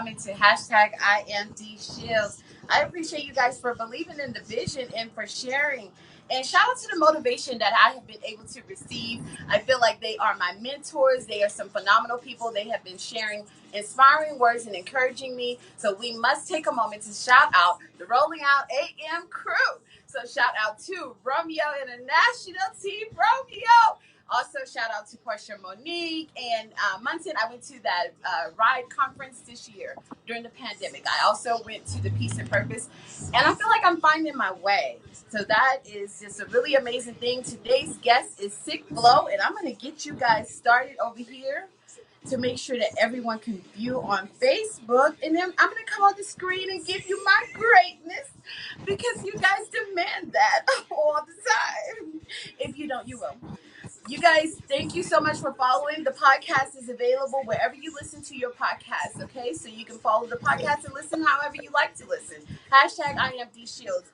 coming to hashtag I am Dee Shields. I appreciate you guys for believing in the vision and for sharing. And shout out to the motivation that I have been able to receive. I feel like they are my mentors. They are some phenomenal people. They have been sharing inspiring words and encouraging me. So we must take a moment to shout out the Rolling Out AM crew. So shout out to Romeo International Team Romeo. Also, shout out to Portia Monique and Munson. I went to that ride conference this year during the pandemic. I also went to the Peace and Purpose, and I feel like I'm finding my way. So that is just a really amazing thing. Today's guest is SickFlo, and I'm going to get you guys started over here to make sure that everyone can view on Facebook. And then I'm going to come on the screen and give you my greatness because you guys demand that all the time. If you don't, you will. You guys, thank you so much for following. The podcast is available wherever you listen to your podcast, okay? So you can follow the podcast and listen however you like to listen. Hashtag I am Dee Shields.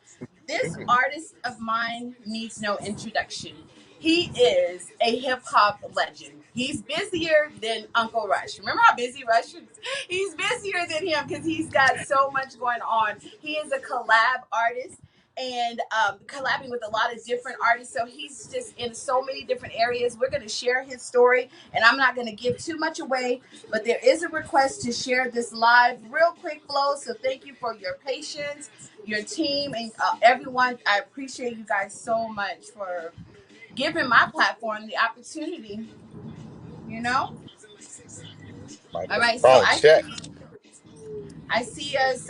This artist of mine needs no introduction. He is a hip hop legend. He's busier than Uncle Rush. Remember how busy Rush is? He's busier than him because he's got so much going on. He is a collab artist and collabing with a lot of different artists. So he's just in so many different areas. We're going to share his story, and I'm not going to give too much away, but there is a request to share this live real quick, Flo. So thank you for your patience, your team, and everyone. I appreciate you guys so much for giving my platform the opportunity, you know? All right, so I see us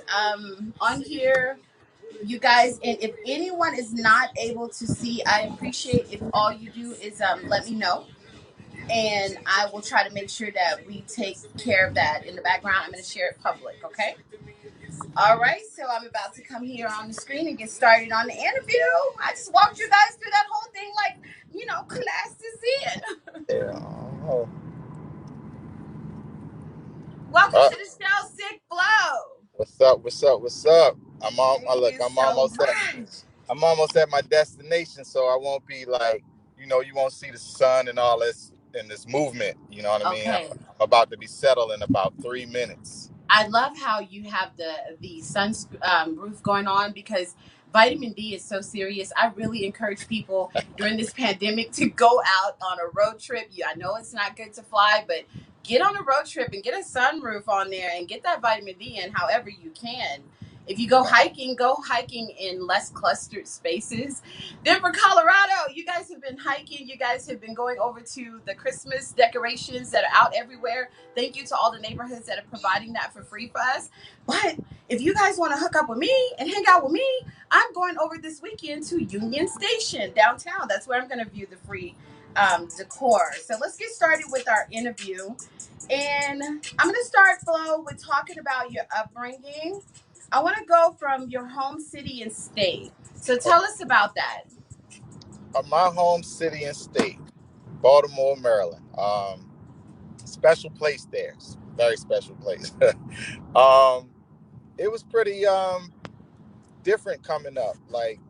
on here. You guys, and if anyone is not able to see, I appreciate if all you do is let me know, and I will try to make sure that we take care of that in the background. I'm going to share it public, okay? All right, so I'm about to come here on the screen and get started on the interview. I just walked you guys through that whole thing like, class is in. Yeah. Welcome to the show, SickFlo. What's up? What's up? What's up? I'm on. Thank you I'm so almost much. I'm almost at my destination, so I won't be like, you won't see the sun and all this in this movement. You know what I mean? Okay. I'm about to be settled in about 3 minutes. I love how you have the sun roof going on because vitamin D is so serious. I really encourage people during this pandemic to go out on a road trip. I know it's not good to fly, but get on a road trip and get a sunroof on there and get that vitamin D in however you can. If you go hiking in less clustered spaces. Denver, Colorado, you guys have been hiking. You guys have been going over to the Christmas decorations that are out everywhere. Thank you to all the neighborhoods that are providing that for free for us. But if you guys want to hook up with me and hang out with me, I'm going over this weekend to Union Station downtown. That's where I'm going to view the free decor. So let's get started with our interview. And I'm going to start, Flo, with talking about your upbringing. I want to go from your home city and state. So tell us about that. My home city and state, Baltimore, Maryland. Special place there. Very special place. It was pretty different coming up. Like,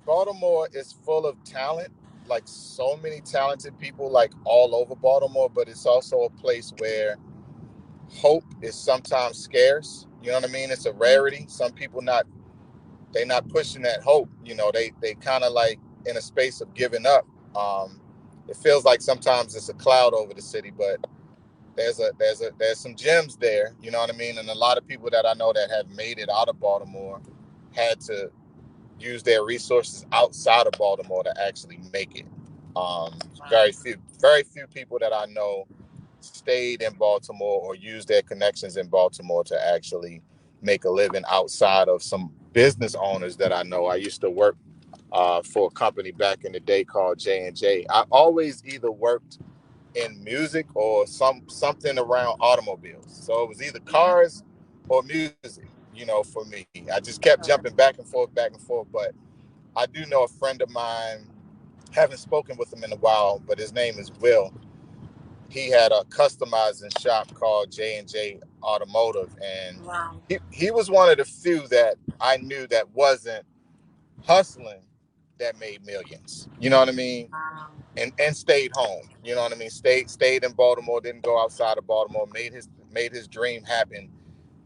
Baltimore is full of talent, like so many talented people, like all over Baltimore, but it's also a place where hope is sometimes scarce. You know what I mean? It's a rarity. Some people they're not pushing that hope. They kind of like in a space of giving up. It feels like sometimes it's a cloud over the city, but there's some gems there. You know what I mean? And a lot of people that I know that have made it out of Baltimore had to use their resources outside of Baltimore to actually make it. Very few people that I know stayed in Baltimore or used their connections in Baltimore to actually make a living outside of some business owners that I know. I used to work for a company back in the day called J&J. I always either worked in music or something around automobiles. So it was either cars or music, for me. I just kept jumping back and forth. But I do know a friend of mine, haven't spoken with him in a while, but his name is Will. He had a customizing shop called J&J Automotive, and Wow. he was one of the few that I knew that wasn't hustling that made millions. You know what I mean? Wow. And stayed home. You know what I mean? Stayed in Baltimore, didn't go outside of Baltimore, made his dream happen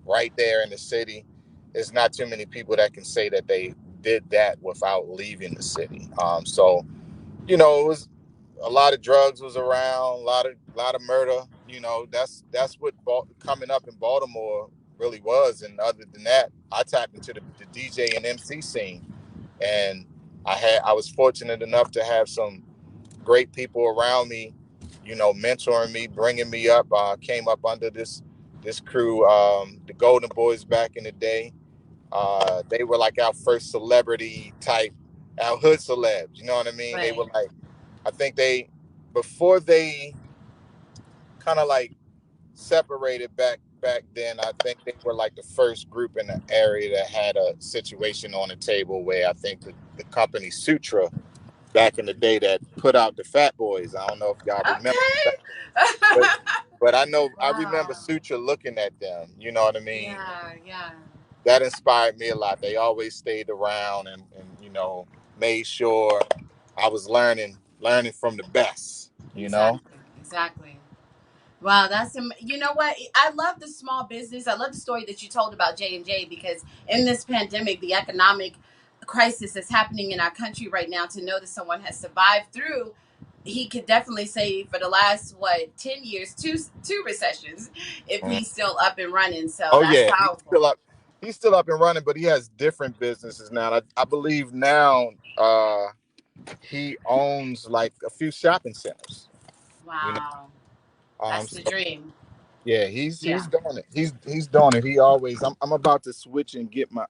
right there in the city. There's not too many people that can say that they did that without leaving the city. So it was a lot of drugs was around, a lot of murder. That's what coming up in Baltimore really was. And other than that, I tapped into the DJ and MC scene, and I was fortunate enough to have some great people around me, mentoring me, bringing me up. Came up under this crew, the Golden Boys back in the day. They were like our first celebrity type, our hood celebs. You know what I mean? They were Right. like, I think before they kind of like separated back then. I think they were like the first group in the area that had a situation on the table where I think the company Sutra back in the day that put out the Fat Boys. I don't know if y'all remember that, Okay. but I remember Wow. Sutra looking at them. You know what I mean? Yeah, yeah. That inspired me a lot. They always stayed around and made sure I was learning from the best. You know. Exactly. Exactly. Wow, you know what? I love the small business. I love the story that you told about J&J, because in this pandemic, the economic crisis that's happening in our country right now, to know that someone has survived through, he could definitely say for the last 10 years, two recessions, if Mhm. he's still up and running. So Oh that's yeah, he's powerful. still up. He's still up and running, but he has different businesses now. I believe now he owns like a few shopping centers. You know, Wow, that's the so dream. yeah, he's Yeah. doing it. He's doing it. He always. I'm about to switch and get my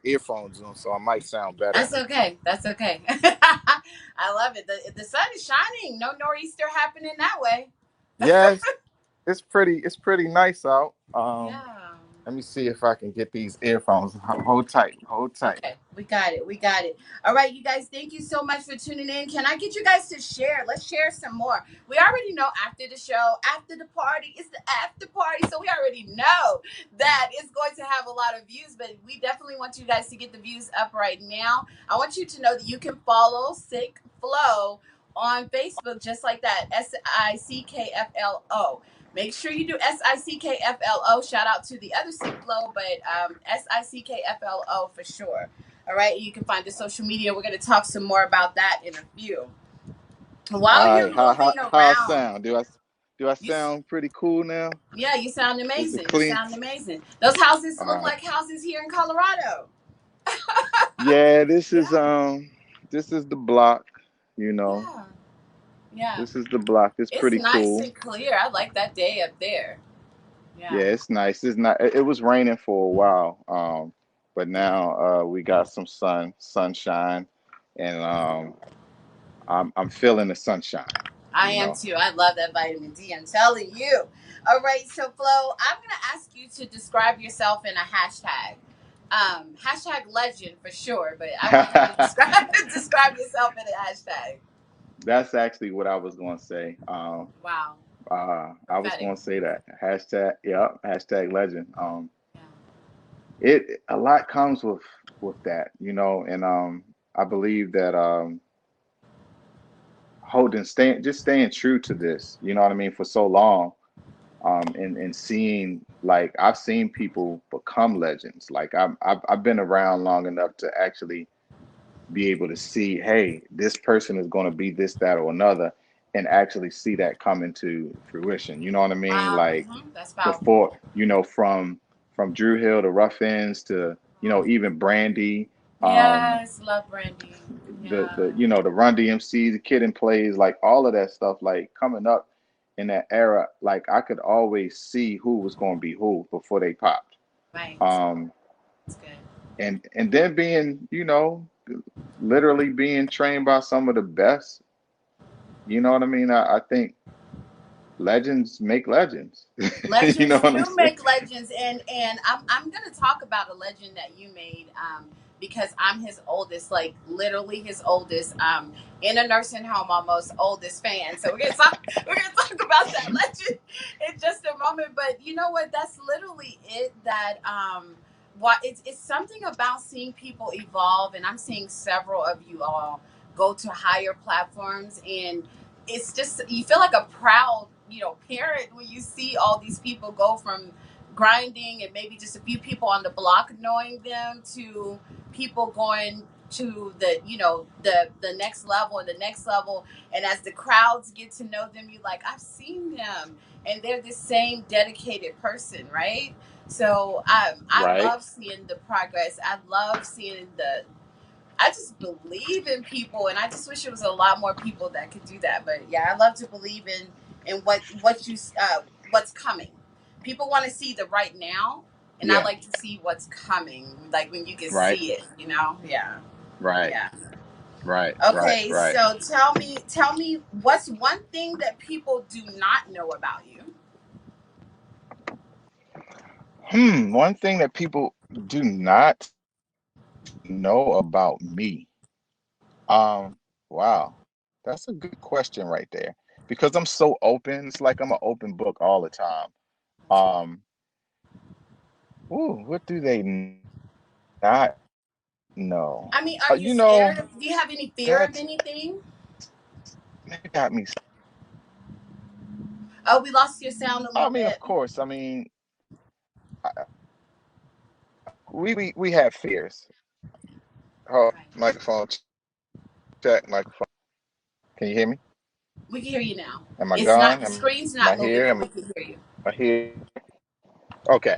earphones on, so I might sound better. That's okay. That's okay. I love it. The sun is shining. No nor'easter happening that way. Yes, it's pretty nice out. Yeah. Let me see if I can get these earphones. Hold tight, hold tight. Okay, we got it. We got it. All right, you guys, thank you so much for tuning in. Can I get you guys to share? Let's share some more. We already know after the show, after the party, it's the after party. So we already know that it's going to have a lot of views, but we definitely want you guys to get the views up right now. I want you to know that you can follow Sick Flow on Facebook just like that. SickFlo. Make sure you do SickFlo. Shout out to the other SickFlo, but SickFlo for sure. All right, you can find the social media. We're going to talk some more about that in a few. While All you're right, how moving how I around, sound? Do I you sound pretty cool now? yeah, you sound Is it amazing. You clean? sound amazing. Those houses All look right. like houses here in Colorado. Yeah, Yeah, this is the block. You know, yeah, yeah. this is the block. It's It's pretty nice cool. and clear. I like that day up there. Yeah, Yeah, it's nice. It's not. It was raining for a while, but yeah. now we got some sunshine, and I'm feeling the sunshine. I You am know. too. I love that vitamin D. I'm telling you. All right, so Flo, I'm gonna ask you to describe yourself in a hashtag. Hashtag legend for sure, but I want you to describe describe yourself in a hashtag. That's actually what I was going to say. Wow, I was prophetic. going to say that hashtag. Yeah, hashtag legend. Yeah, It a lot comes with that, and I believe that staying true to this, you know what I mean, for so long, and seeing, like, I've seen people become legends. Like I've been around long enough to actually be able to see, hey, this person is going to be this, that, or another, and actually see that come into fruition. You know what I mean? wow, Like that's powerful. before, from Drew Hill to Rough Ends to even Brandy, um, Yes, love Brandy. the Yeah, the Run DMC, the Kid and Plays, like all of that stuff, like coming up in that era, like I could always see who was going to be who before they popped. right. Um, That's good. and then being, literally being trained by some of the best. You know what I mean? I think legends make legends. You know Legends what I'm do saying? make legends, and I'm gonna talk about a legend that you made, because I'm his oldest, like literally his oldest, in a nursing home, almost oldest fan. So we're gonna talk about that legend in just a moment. But you know what? That's literally it. That what it's something about seeing people evolve, and I'm seeing several of you all go to higher platforms, and it's just, you feel like a proud, parent when you see all these people go from grinding and maybe just a few people on the block knowing them to people going to the the next level and the next level, and as the crowds get to know them, you like, I've seen them and they're the same dedicated person, right? So I Right. love seeing the progress. I love seeing the I just believe in people, and I just wish it was a lot more people that could do that. But yeah, I love to believe in what's coming. People want to see the right now, and I Yeah. like to see what's coming, like when you can Right. see it. You know? Yeah, Right. yeah. Right. Right. Okay, Right. so tell me, what's one thing that people do not know about you? One thing that people do not know about me. Wow. That's a good question right there. Because I'm so open, it's like I'm an open book all the time. Um, what do they not know? I mean, are you You know, scared of? Do you have any fear of that anything? that got me. Oh, we lost your sound a I little mean, of bit. course. I mean, we have fears. Oh, Right. microphone check, microphone. Can you hear me? We can hear you now. Am I It's not gone? the screen's Am I not moving, here? but Am we can hear you. I here? Okay.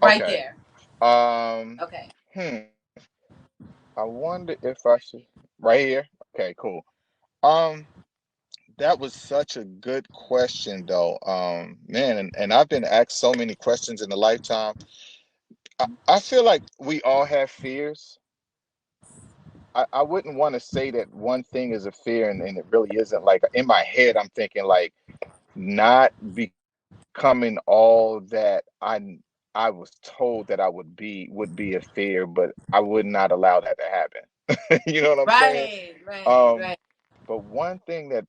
Right Okay. there. Um, Okay. hmm. I wonder if I should right here. Okay, cool. Um, that was such a good question though. Man, and I've been asked so many questions in a lifetime. I feel like we all have fears. I wouldn't want to say that one thing is a fear and it really isn't. Like in my head, I'm thinking like not becoming all that I was told that I would be a fear, but I would not allow that to happen. You know what I'm saying? Right, right, Um, right. but one thing that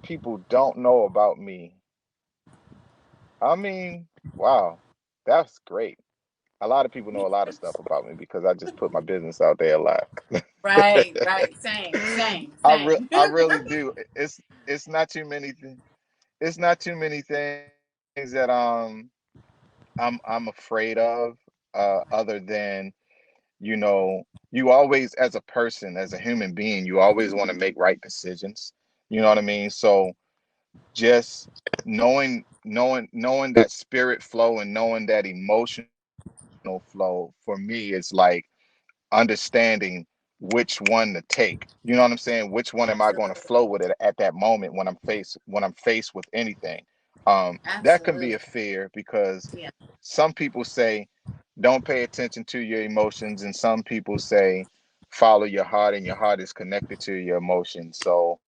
people don't know about me, I mean, wow, that's great. A lot of people know a lot of stuff about me because I just put my business out there a lot. Right, right. Same, same, same. I really do. It's not too many it's not too many things that I'm afraid of, other than, you know, you always, as a person, as a human being, you always want to make right decisions. You know what I mean? So just knowing that spirit flow and knowing that emotional flow for me is like understanding which one to take. You know what I'm saying? Which one am I going to Absolutely. flow with it at that moment when I'm faced with anything? That can be Absolutely. a fear because Yeah. some people say don't pay attention to your emotions, and some people say follow your heart, and your heart is connected to your emotions. So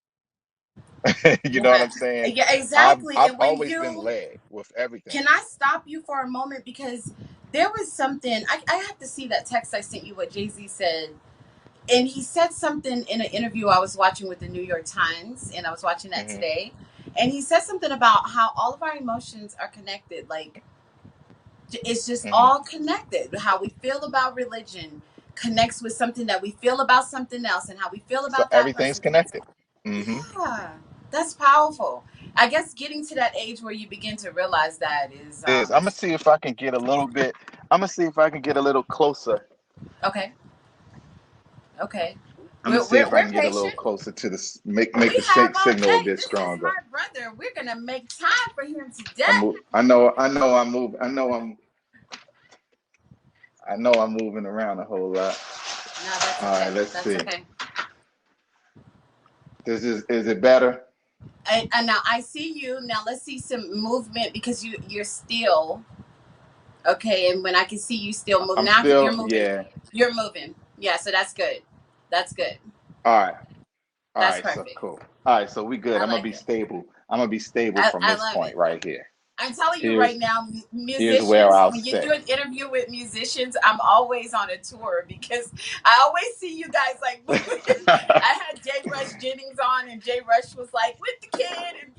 you know what I'm Yeah. saying? Yeah, I've exactly. And always when been you led with everything. can I stop you for a moment because there was something I have to see that text I sent you what Jay-Z said. And he said something in an interview I was watching with the New York Times, and I was watching that Hmm. today. And he said something about how all of our emotions are connected. Like, it's just Hmm. all connected. How we feel about religion connects with something that we feel about something else, and how we feel So about that everything's person connects. connected. Hmm. Yeah, that's powerful. I guess getting to that age where you begin to realize that is It is. I'm gonna see if I can get a little bit. I'm gonna see if I can get a little closer. okay. Okay, I'm gonna see if I we're can get a little patient. closer to this. We Make the have shake signal a hey, bit this is stronger. my brother. We're gonna make time for him I today. move. I know. I know. I move. I know I'm moving around a whole lot. No, that's All right. okay. Let's That's see. okay. This is it better? And now I see you. Now let's see some movement because you're still okay. And when I can see you still move, I'm now you're still. moving. Yeah. You're moving. Yeah. So that's good. That's good. All right. All That's right. So perfect. cool. All right. So we good. I I'm gonna like be it. stable. I'm gonna be stable from I this love point it. right here. I'm telling you right Here's now, here's where musicians, I'll when you do stay. an interview with musicians, I'm always on a tour because I always see you guys like moving. I had Jay Rush Jennings on, and Jay Rush was like with the kid, and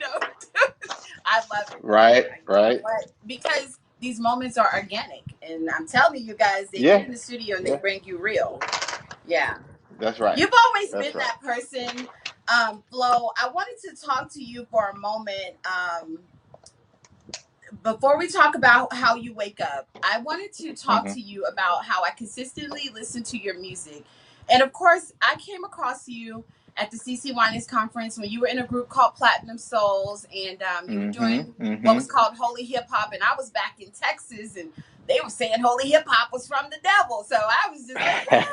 I love it though. Right. You know Right. what? Because these moments are organic, and I'm telling you guys, they get Yeah. in the studio and they Yeah. bring you real. Yeah, That's right. you've always That's been right. that person, Flo. I wanted to talk to you for a moment. before we talk about how you wake up, I wanted to talk Hmm. to you about how I consistently listen to your music. And of course, I came across you at the CC Winans conference when you were in a group called Platinum Souls, and you were Hmm. doing what was Hmm. called Holy Hip Hop. And I was back in Texas, and they were saying Holy Hip Hop was from the devil. So I was just like, what?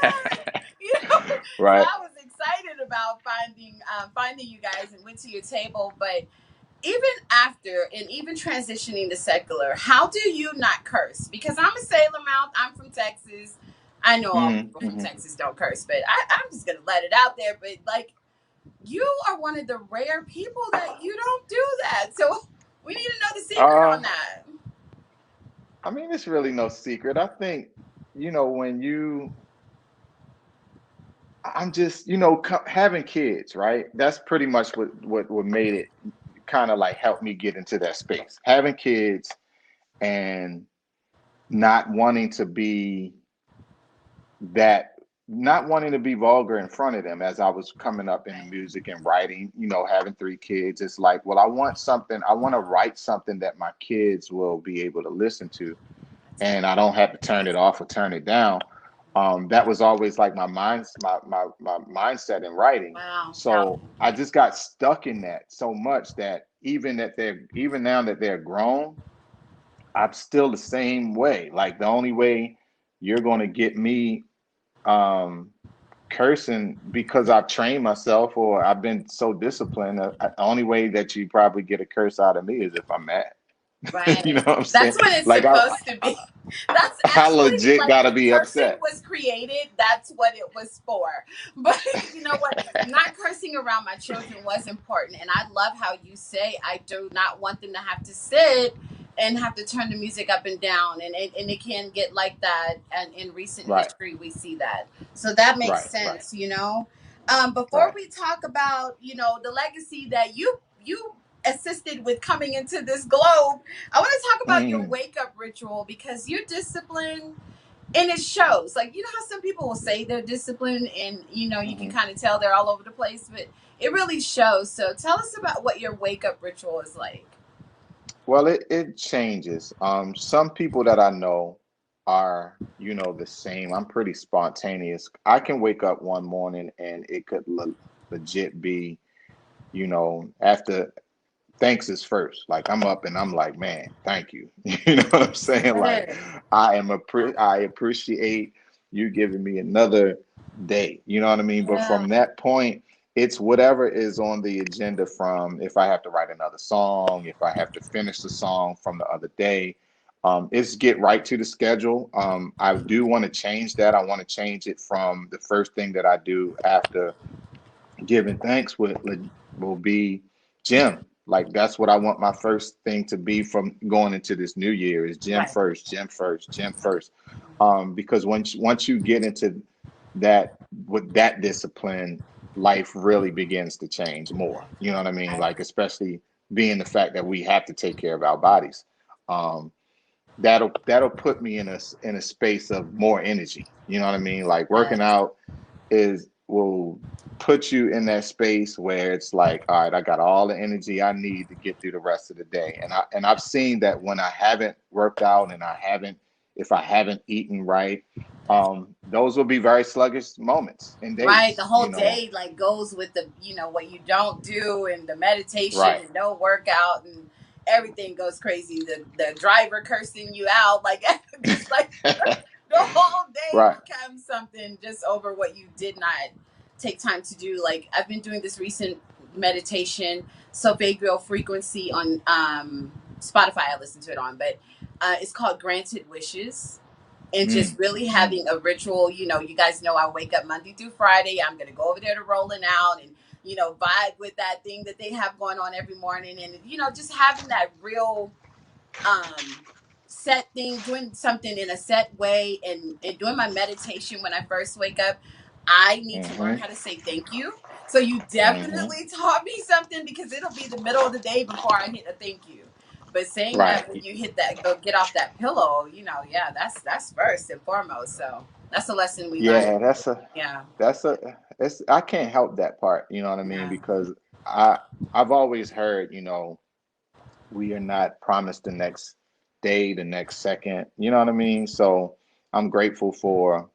You know, so Right. I was excited about finding you guys and went to your table. But even after and even transitioning to secular, how do you not curse? Because I'm a Salem Mouth, I'm from Texas. I know all Hmm. people from Hmm. Texas don't curse, but I'm just gonna let it out there. But like, you are one of the rare people that you don't do that. So we need to know the secret Uh, on that. I mean, it's really no secret. I think, when I'm just, having kids, right? That's pretty much what made it kind of like help me get into that space. Having kids and not wanting to be that, not wanting to be vulgar in front of them as I was coming up in the Right. music and writing, having 3 kids. It's like, well, I want to write something that my kids will be able to listen to, That's and good. I don't have to turn it off or turn it down. That was always like my mindset in writing. Wow, So powerful. I just got stuck in that so much that even now that they're grown, I'm still the same way. Like the only way you're going to get me um, cursing because I've trained myself or I've been so disciplined. The only way that you probably get a curse out of me is if I'm mad. You know Right. what I'm saying? That's when it's Like supposed to be. That's I actually legit like gotta when be cursing upset. was created, that's what it was for. But you know what? Not cursing around my children was important. And I love how you say, I do not want them to have to sit and have to turn the music up and down. And it can get like that. And in recent Right, history, we see that. So that makes right, right, sense, you know? Before right. we talk about, the legacy that you assisted with coming into this globe, I want to talk about your Mm, wake up ritual because you're disciplined and it shows. Like, you know how some people will say they're disciplined and, you can hmm. kind of tell they're all over the place, but it really shows. So tell us about what your wake up ritual is like. Well, it changes. Some people that I know are, the same. I'm pretty spontaneous. I can wake up one morning and it could legit be, after thanks is first. Like I'm up and I'm like, man, thank you. You know what I'm saying? Like Yes. I appreciate you giving me another day. You know what I mean? But Yeah. from that point, it's whatever is on the agenda from if I have to write another song, if I have to finish the song from the other day. It's get right to the schedule. I do want to change that. I want to change it from the first thing that I do after giving thanks will be gym. Like that's what I want my first thing to be from going into this new year is gym Right. first, gym first, gym first. Because once you get into that with that discipline, life really begins to change more. You know what I mean? Right. Like especially being the fact that we have to take care of our bodies. Um, that'll put me in a space of more energy. You know what I mean? Like working Yes. out will put you in that space where it's like, all right, I got all the energy I need to get through the rest of the day. I've seen that when I haven't worked out and if I haven't eaten right, Yes. those will be very sluggish moments and Right. The days, whole day like goes with the, what you don't do and the meditation Right. and no workout and everything goes crazy. The driver cursing you out, like just like the whole day Right. becomes something just over what you did not take time to do. Like I've been doing this recent meditation, solfeggio frequency on Spotify. I listen to it on, but it's called Granted Wishes. And just Mm, really mm, having a ritual. You guys know I wake up Monday through Friday. I'm gonna go over there to Rolling Out and vibe with that thing that they have going on every morning, and just having that real um set thing, doing something in a set way, and doing my meditation when I first wake up. I need to learn mm-hmm, how to say thank you. So you mm-hmm. definitely taught me something because it'll be the middle of the day before I hit a thank you. But saying Right. that when you hit that, go get off that pillow, yeah, that's first and foremost. So that's a lesson we learned. Yeah, Yeah, that's a it's I can't help that part, you know what I mean? yeah, Because I I've always heard, we are not promised the next day, the next second. You know what I mean? So I'm grateful for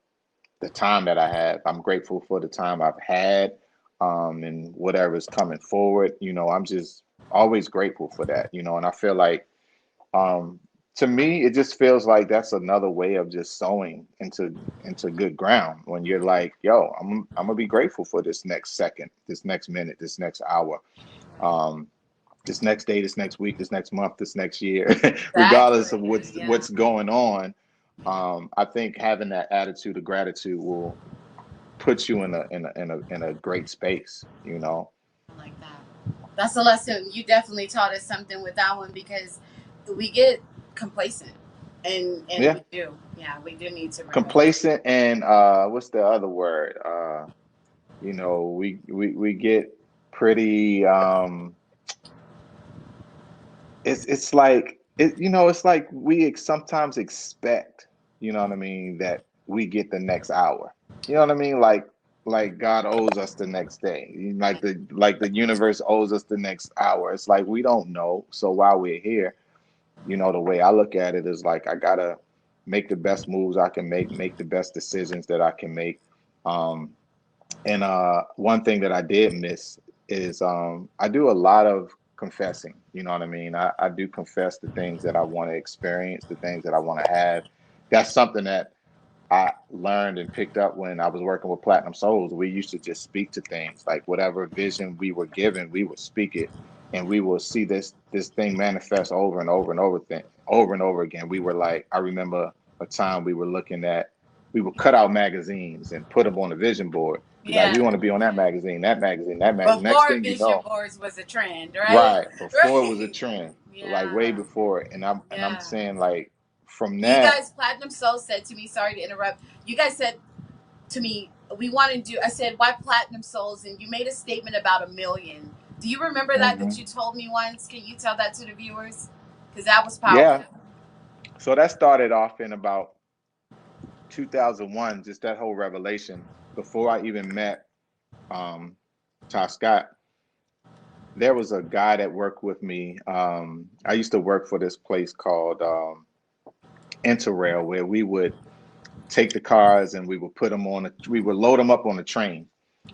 the time that I have. I'm grateful for the time I've had, and whatever's coming forward. I'm just always grateful for that. And I feel like, um, to me, it just feels like that's another way of just sowing into good ground. When you're like, yo, I'm gonna be grateful for this next second, this next minute, this next hour. Um, this next day, this next week, this next month, this next year, regardless of Exactly. Yeah. what's going on. I think having that attitude of gratitude will put you in a great space. I like that. That's a lesson. You definitely taught us something with that one because we get complacent, and Yeah, we do. Yeah, we do need to remember. complacent and what's the other word? We get pretty. It's like it's like we sometimes expect, what I mean, that we get the next hour. You know what I mean? Like God owes us the next day. Like the universe owes us the next hour. It's like we don't know. So while we're here, the way I look at it is like I gotta make the best moves I can make the best decisions that I can make. Um, and one thing that I did miss is I do a lot of confessing. You know what I mean? I do confess the things that I want to experience, the things that I want to have. That's something that I learned and picked up when I was working with Platinum Souls. We used to just speak to things, like whatever vision we were given, we would speak it, and we will see this thing manifest over and over and over and over again. We were like, I remember a time we would cut out magazines and put them on a vision board. Be like, we Yeah. want to be on that magazine, that magazine, that magazine. Next Before thing you vision know, boards was a trend, right? right before it was a Right. trend, like way Yeah. before it. And I'm Yeah. saying, like, from You that. guys, Platinum Soul said to me, sorry to interrupt. You guys said to me, we want to do, I said, why Platinum Souls? And you made a statement about 1 million. Do you remember that Mhm. you told me once? Can you tell that to the viewers? Because that was powerful. Yeah, so that started off in about 2001, just that whole revelation. Before I even met um, Ty Scott, there was a guy that worked with me. I used to work for this place called Interrail, where we would take the cars and we would load them up on a train.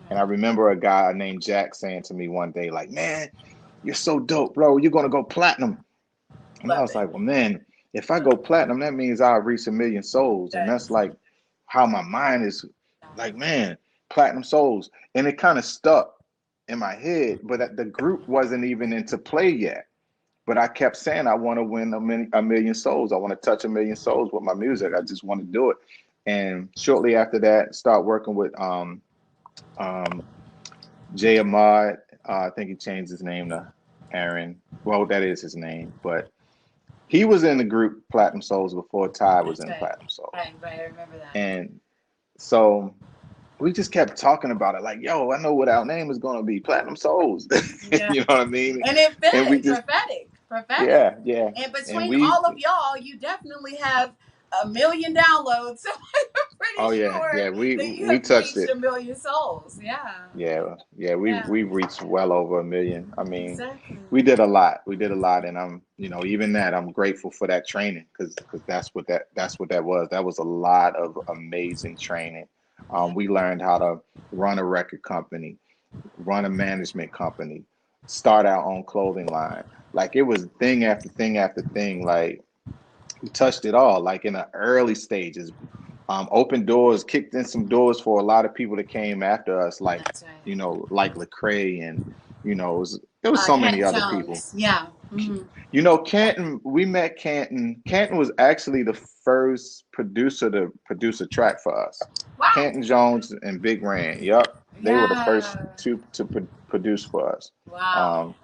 And I remember a guy named Jack saying to me one day, like, "Man, you're so dope, bro. You're gonna go platinum." And I Love was it. like, well, man, if I go platinum, that means I'll reach 1 million souls. And that's Yes. like how my mind is, like, man, platinum souls. And it kind of stuck in my head, but the group wasn't even into play yet. But I kept saying, I want to win a million souls. I want to touch 1 million souls with my music. I just want to do it. And shortly after that, start working with um, Jay Ahmad. I think he changed his name to Aaron. Well, that is his name, but he was in the group Platinum Souls before Ty was That's in right. Platinum Souls. Right, right. I remember that. And so we just kept talking about it, like, yo, I know what our name is gonna be, Platinum Souls. Yeah. You know what I mean? And it And we fit, just, prophetic, prophetic. yeah, yeah. And And between we, all of y'all, you definitely have 1 million downloads. So I'm pretty oh yeah, sure yeah, we that you we have touched reached it. 1 million souls. Yeah. Yeah, yeah, Yeah. we've reached well over 1 million. I mean, Exactly. we did a lot. We did a lot, and even that, I'm grateful for that training, because that's what that was. That was a lot of amazing training. Yeah. We learned how to run a record company, run a management company, start our own clothing line. Like, it was thing after thing after thing. Like, we touched it all. Like, in the early stages, opened doors, kicked in some doors for a lot of people that came after us, like, That's right. like Lecrae, and there was so many Canton other people. Jones. Yeah. Hmm. Canton, we met Canton. Canton was actually the first producer to produce a track for us. Wow. Canton Jones and Big Ran. Yup. They were the first Yeah. two to produce for us. Wow. Um,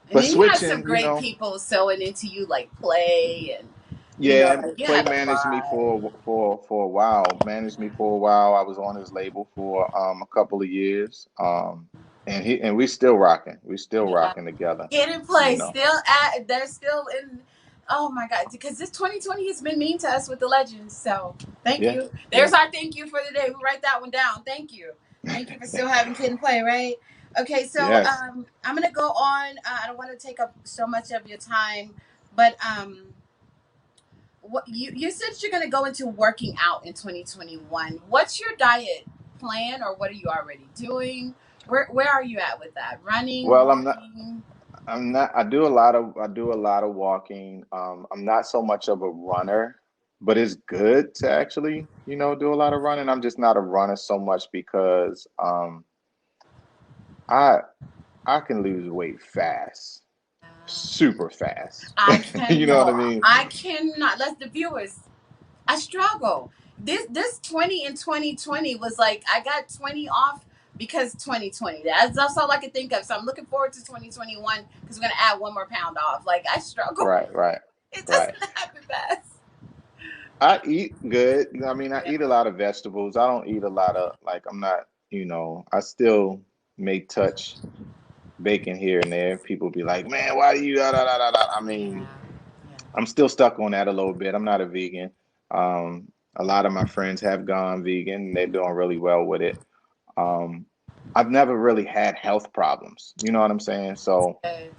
And but then you had some switching, great people sewing into you, like Play, and yeah, like you Play had a managed me vibe. for a while. Managed me for a while. I was on his label for a couple of years. And we still rocking. We still Yeah. rocking together. Get in You place. know. Still at. They're still in. Oh my God! Because this 2020 has been mean to us with the legends. So thank Yeah, you. yeah. There's our thank you for the day. We write that one down. Thank you. Thank you for still having Kid and Play. Right. Okay, so Yes. I'm gonna go on. I don't want to take up so much of your time, but what you said you're gonna go into working out in 2021. What's your diet plan, or what are you already doing? Where are you at with that? Running, Well, I'm not. walking? I'm not. I do a lot of walking. I'm not so much of a runner, but it's good to actually, do a lot of running. I'm just not a runner so much because I I can lose weight fast, super fast. I You can know what no, I mean? I cannot. Let the viewers. I struggle. This 20 in 2020 was like I got 20 off because 2020. That's all I could think of. So I'm looking forward to 2021 because we're gonna add 1 more pound off. Like I struggle. Right, right, It right. doesn't happen fast. I eat good. I mean, I Yeah. eat a lot of vegetables. I don't eat a lot of like I'm not, I still may touch bacon here and there. People be like, "Man, why do you da, da, da, da, da?" I mean, Yeah. Yeah. I'm still stuck on that a little bit. I'm not a vegan. A lot of my friends have gone vegan. They're doing really well with it. Um, I've never really had health problems. You know what I'm saying? So, Okay.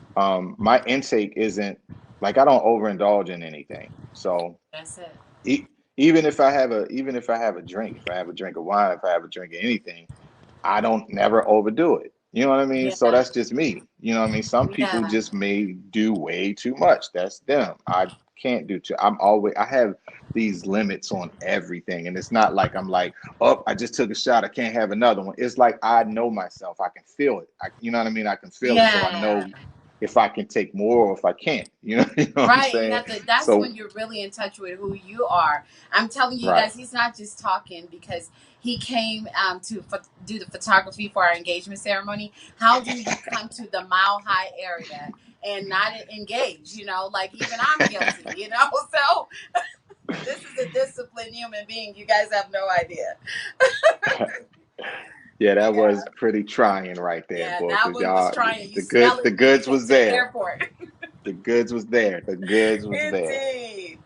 my intake isn't like I don't overindulge in anything. So, That's it. e- even if I have a drink, if I have a drink of wine, if I have a drink of anything, I don't never overdo it. You know what I mean? So Yeah. that's just me. You know what I mean? Some people Yeah. just may do way too much. That's them. I can't do too. I have these limits on everything. And it's not like I'm like, oh, I just took a shot. I can't have another one. It's like I know myself. I can feel it. You know what I mean? I can feel it. So I Yeah. know if I can take more or if I can't. You know what I'm Right, you saying? have to. That's when So you're really in touch with who you are. I'm telling you right. guys, he's not just talking because he came to do the photography for our engagement ceremony. How do you come to the Mile High area and not engage? Like even I'm guilty. So this is a disciplined human being. You guys have no idea. Yeah, that Yeah, was pretty trying right there, yeah. boy. That Cause one was y'all, trying. You the smell goods, it the when you goods get was to the there. airport. The goods was there. The goods was there. Indeed.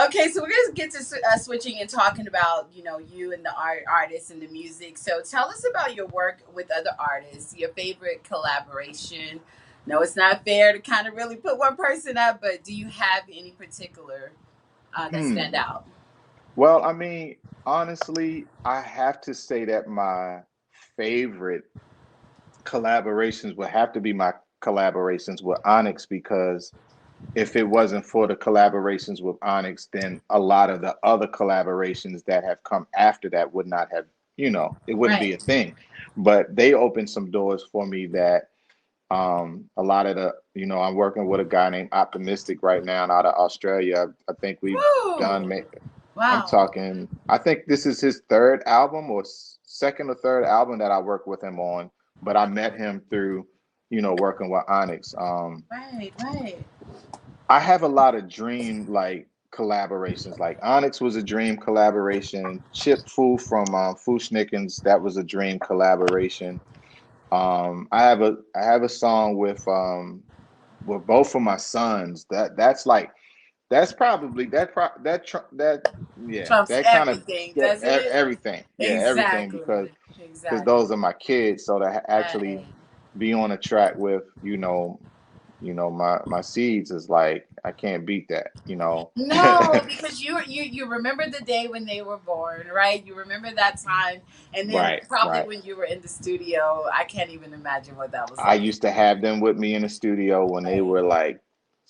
Okay, so we're gonna get to switching and talking about you and the artists and the music. So tell us about your work with other artists. Your favorite collaboration. No, it's not fair to kind of really put one person up, but do you have any particular that stand Hmm. out? Well, I mean, honestly, I have to say that my favorite collaborations would have to be my collaborations with Onyx because if it wasn't for the collaborations with Onyx, then a lot of the other collaborations that have come after that would not have, it wouldn't be Right. a thing. But they opened some doors for me that a lot of I'm working with a guy named Optimistic right now out of Australia. I think we've Woo! done, I'm Wow. talking, I think this is his third album or second or third album that I work with him on, but I met him through, working with Onyx. Right. Right. I have a lot of dream like collaborations. Like Onyx was a dream collaboration. Chip Fu from Fushnikins, that was a dream collaboration. I have a song with both of my sons. That's probably that yeah, Trumps that kind of everything, doesn't it? everything. Yeah, everything Exactly. because Exactly. those are my kids. So to actually Right. be on a track with, my seeds is like I can't beat that. No, because you remember the day when they were born, right? You remember that time, and then Right, probably right. when you were in the studio. I can't even imagine what that was I like. used to have them with me in the studio when they Right, were like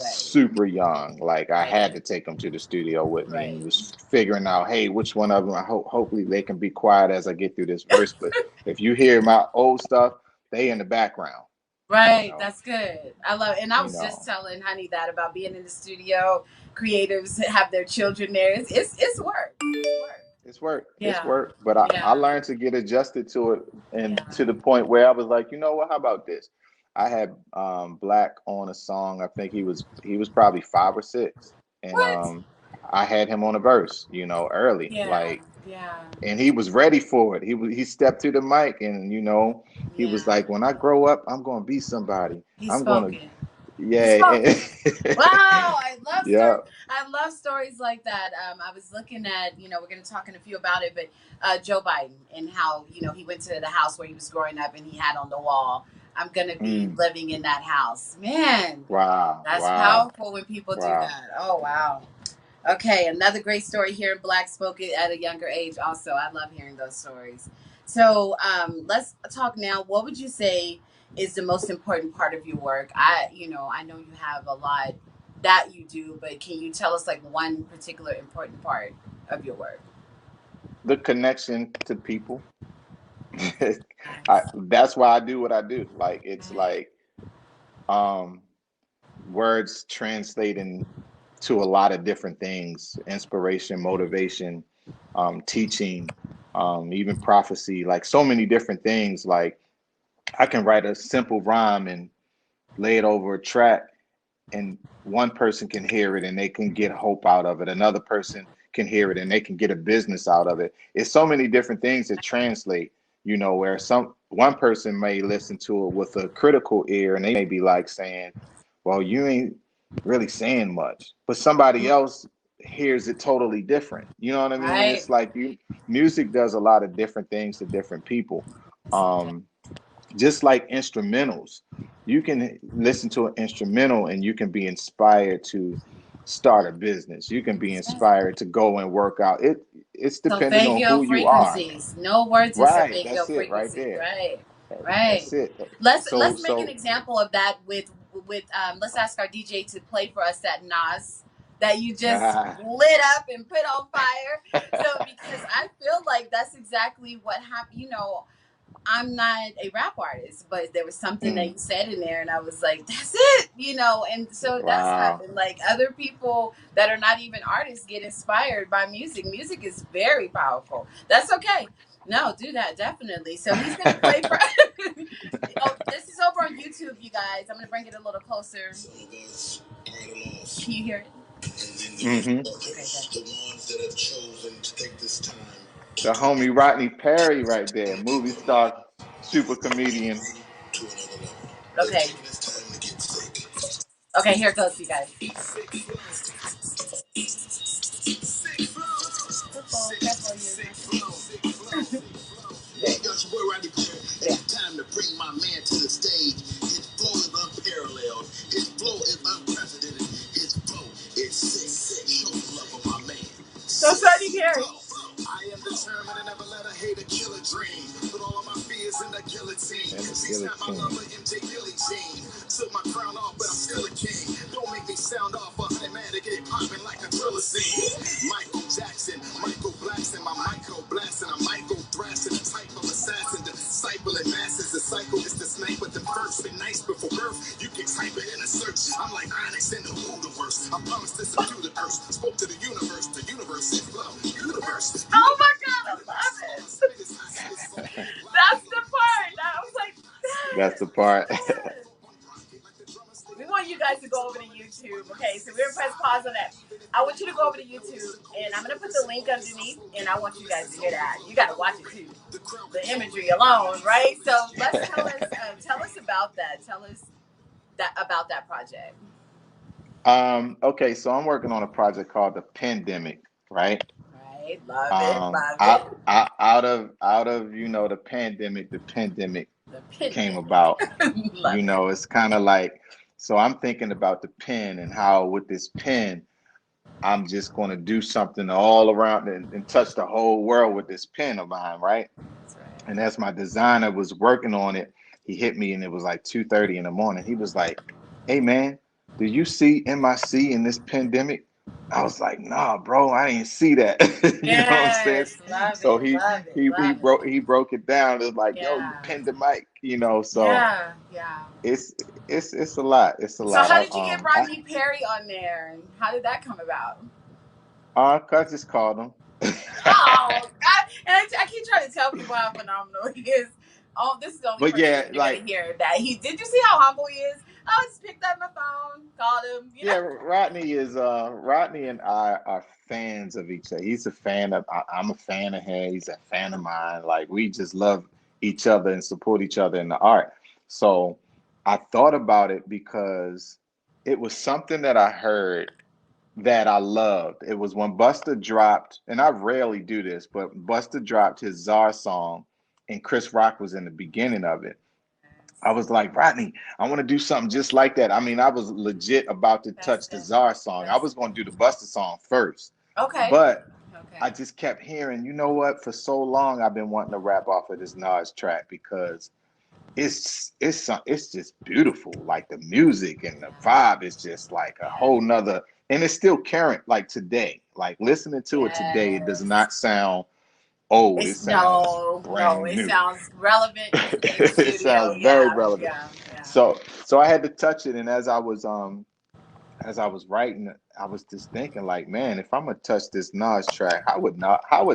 right, super young. Like I had right, to take them to the studio with me and right, was figuring out, hey, which one of them? Hopefully they can be quiet as I get through this verse. But if you hear my old stuff, they in the background. You right. know, That's good. I love, and I you was just know. telling Honey that about being in the studio. Creatives have their children there. It's work. It's work. It's work. It's Yeah, work. But I yeah, learned to get adjusted to it and yeah. to the point where I was like, you know what, how about this? I had Black on a song. I think he was probably 5 or 6. And What? I had him on a verse, early. Yeah, Like yeah, and he was ready for it. He stepped to the mic and he was yeah. like, when I grow up, I'm gonna be somebody. He I'm gonna spoke it. He spoke yeah. it. Wow, I love Yeah. stories. I love stories like that. I was looking at, we're going to talk in a few about it, but Joe Biden and how he went to the house where he was growing up and he had on the wall. I'm going to be Mm. living in that house. Man, Wow. that's Wow. powerful when people do Wow. that. Oh, wow. Okay, another great story here in Black spoken at a younger age. Also, I love hearing those stories. So, let's talk now. What would you say is the most important part of your work? I know you have a lot that you do, but can you tell us like one particular important part of your work? The connection to people. Nice. That's why I do what I do. Like it's Right. like um words translating to a lot of different things: inspiration, motivation, teaching, even prophecy, like so many different things. Like I can write a simple rhyme and lay it over a track, and one person can hear it and they can get hope out of it. Another person can hear it and they can get a business out of it. It's so many different things that translate, where some one person may listen to it with a critical ear and they may be like saying, well, you ain't really saying much. But somebody else hears it totally different. You know what I mean? Right. It's like music does a lot of different things to different people. Um, just like instrumentals, you can listen to an instrumental and you can be inspired to start a business. You can be That's right. inspired to go and work out. It's depending on Solfeggio who you are. frequencies. No words in Right, solfeggio that's it right frequencies. there. Right. Right. That's it. Let's So make an so example of that with let's ask our DJ to play for us that Nas that you just ah, lit up and put on fire. So because I feel like that's exactly what happened. I'm not a rap artist, but there was something that mm, you said in there, and I was like, "That's it," And so that's wow. happened. Like other people that are not even artists get inspired by music. Music is very powerful. That's okay. No, do that definitely. So he's gonna play for. Oh, this is over on YouTube, you guys. I'm gonna bring it a little closer. Some of us are the lost. Can you hear it? And then there's hmm others, the ones that have chosen to take this time The to homie Rodney Perry right there, movie star, super comedian. to another level. Okay. This time to get sick. Okay, here it goes, you guys. It's time to bring my man to the stage. His flow is unparalleled. His flow is unprecedented. His flow is sick. Show the love of my man. So sorry, Gary. I am determined to never let a hater kill a dream. Put all of my fears in the guillotine. And the She's not my guillotine. lover, MJ Billie Jean. Took my crown off, but I'm still a king. Don't make me sound off, but automatic, get popping like a thriller scene. Michael Jackson, Michael Blackson, my Michael blasting, I'm Michael thrashing, a type of assassin, discipling masses. The cycle is the sniper, the first been nice before birth. You can type it in a search. I'm like Onyx in the universe. I promised this to the earth. Spoke to the universe said flow. Universe. Oh my god, I love it. That's the part. I was like, That's yes, the part. yes. We want you guys to go over to YouTube. Okay, so we're gonna press pause on that. I want you to go over to YouTube, and I'm gonna put the link underneath, and I want you guys to hear that. You gotta watch it too. The imagery alone, right? So let's tell us about that. Tell us that about that project. Okay, so I'm working on a project called the Pandemic, right? Right, love it, love I, it. out of the pandemic The came pandemic, about. love it. It's kind of like, so I'm thinking about the pen and how with this pen I'm just going to do something all around and touch the whole world with this pen of mine, right? That's right. And as my designer was working on it, he hit me and it was like 2:30 in the morning. He was like, "Hey man, do you see MIC in this pandemic?" I was like, "Nah, bro, I didn't see that." You know what I'm saying? Yes, love So it, he love it, he he love broke it. he broke it down. It was like, "Yo, you Yeah, pinned the mic," So yeah, yeah. it's it's a lot. It's a So lot. how did you get Rodney Perry on there, and how did that come about? I just called him. Oh, God. And I keep trying to tell people how phenomenal he is. Oh, this is the only But person yeah, that you're gonna like hear that he did. You see how humble he is? I just picked up my phone, called him. yeah, Rodney and I are fans of each other. He's a fan of I'm a fan of him. He's a fan of mine. Like we just love each other and support each other in the art. So I thought about it because it was something that I heard that I loved. It was when Busta dropped, and I rarely do this, but Busta dropped his Czar song, and Chris Rock was in the beginning of it. I was like, Rodney, I want to do something just like that. I mean, I was legit about to That's touch the good. Czar song. I That's was going to do the Buster song first, okay. but I Okay. just kept hearing, you know what? For so long, I've been wanting to rap off of this Nas track because it's just beautiful. Like the music and the Yeah. vibe is just like a Yeah. whole nother, and it's still current. Like today, like listening to it today, it does Yes. not sound old. It It's sounds no. brand It new. sounds relevant in today's It studio. sounds very Yeah. relevant. Yeah. Yeah. So I had to touch it, and as I was writing, I was just thinking like, man, if I'm gonna touch this Nas track, how would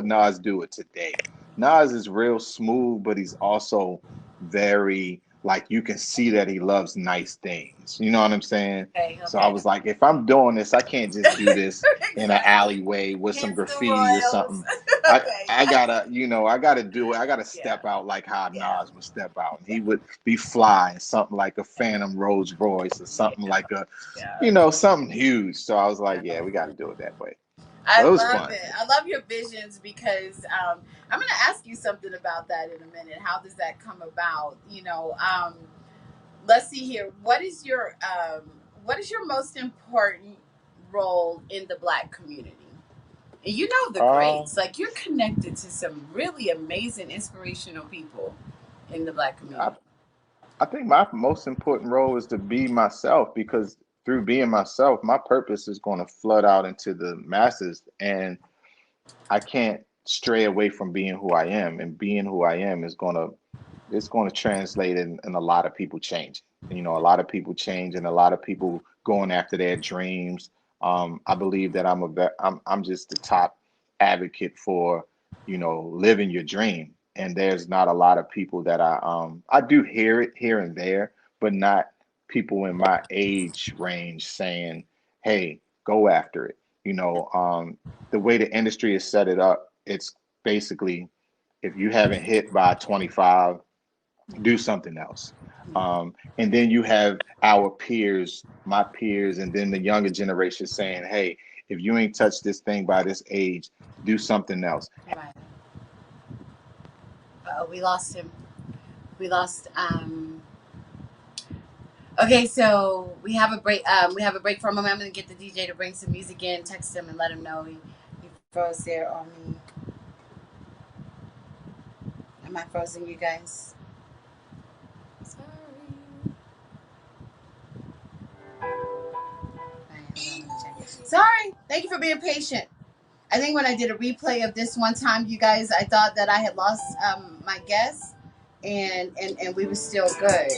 Nas do it today? Nas is real smooth, but he's also very like you can see that he loves nice things. You know what I'm saying? Okay. So I Okay. was like, if I'm doing this, I can't just do this in an Exactly. alleyway with some Hence the graffiti or royals. something. Okay. I gotta, I gotta do it. I gotta Yeah. step out like how Yeah. Nas would step out, and Yeah. he would be flying something like a Phantom Rolls Royce or something Yeah. like a Yeah. something huge. So I was like, Yeah. yeah, we got to do it that way. I So it was love fun. it. I love your visions because I'm going to ask you something about that in a minute. How does that come about? Let's see here. What is your most important role in the Black community? And you know the Uh, greats. Like you're connected to some really amazing, inspirational people in the Black I, community. I think my most important role is to be myself because through being myself, my purpose is going to flood out into the masses, and I can't stray away from being who I am. And being who I am is going to translate in a lot of people changing. A lot of people change and a lot of people going after their dreams. I believe that I'm just the top advocate for living your dream. And there's not a lot of people that I do hear it here and there, but not people in my age range saying, "Hey, go after it." The way the industry is set it up, it's basically if you haven't hit by 25, do something else. And then you have our peers, my peers, and then the younger generation saying, hey, if you ain't touched this thing by this age, do something else. Right. We lost him. We lost. Okay, so we have a break. We have a break for a moment. I'm gonna get the DJ to bring some music in. Text him and let him know he froze there on me. Am I frozen, you guys? Sorry. Sorry. Thank you for being patient. I think when I did a replay of this one time, you guys, I thought that I had lost my guest, and we were still good.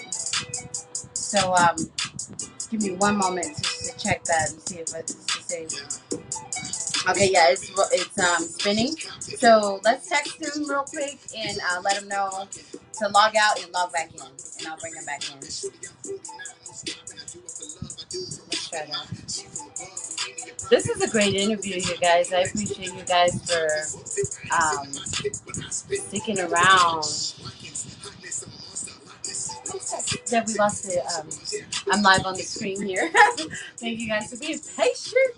So give me one moment to check that and see if it's the same. Okay, yeah, it's spinning. So let's text him real quick and let him know to log out and log back in, and I'll bring him back in. Let's try that. This is a great interview, you guys. I appreciate you guys for sticking around. Yeah, we lost it. I'm live on the screen here. Thank you guys for being patient.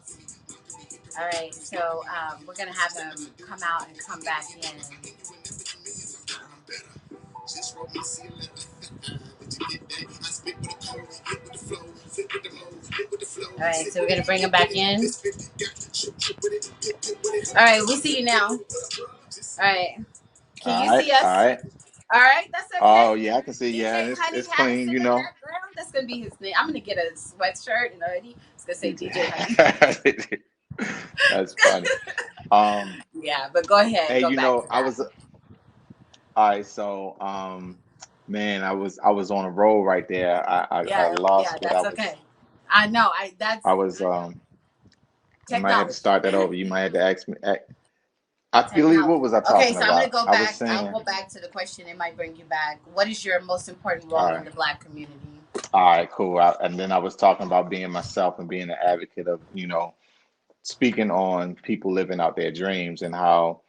All right, so we're gonna have him come out and come back in. All right, so we're gonna bring him back in. All right, we see you now. All right, can you All right, see all us? right. All right, that's Oh okay. yeah, I can see. Yeah, DJ and Honey it's Hats clean. in the background. That's gonna be his name. I'm gonna get a sweatshirt and a hoodie. It's gonna say DJ Honey. That's funny. Um, Yeah, but go ahead. hey, Go back to I that. was all right. So, man, I was on a roll right there. I Yeah, lost yeah, what that's okay. I know. I was I know. I might have to Technology. start that over. You might have to ask me. I believe what Technology. was I Okay, talking so I'm gonna about? go I was back. I'll saying, go back to the question. It might bring you back. What is your most important all role in right, the Black community? all right, cool. And then I was talking about being myself and being an advocate of, speaking on people living out their dreams and how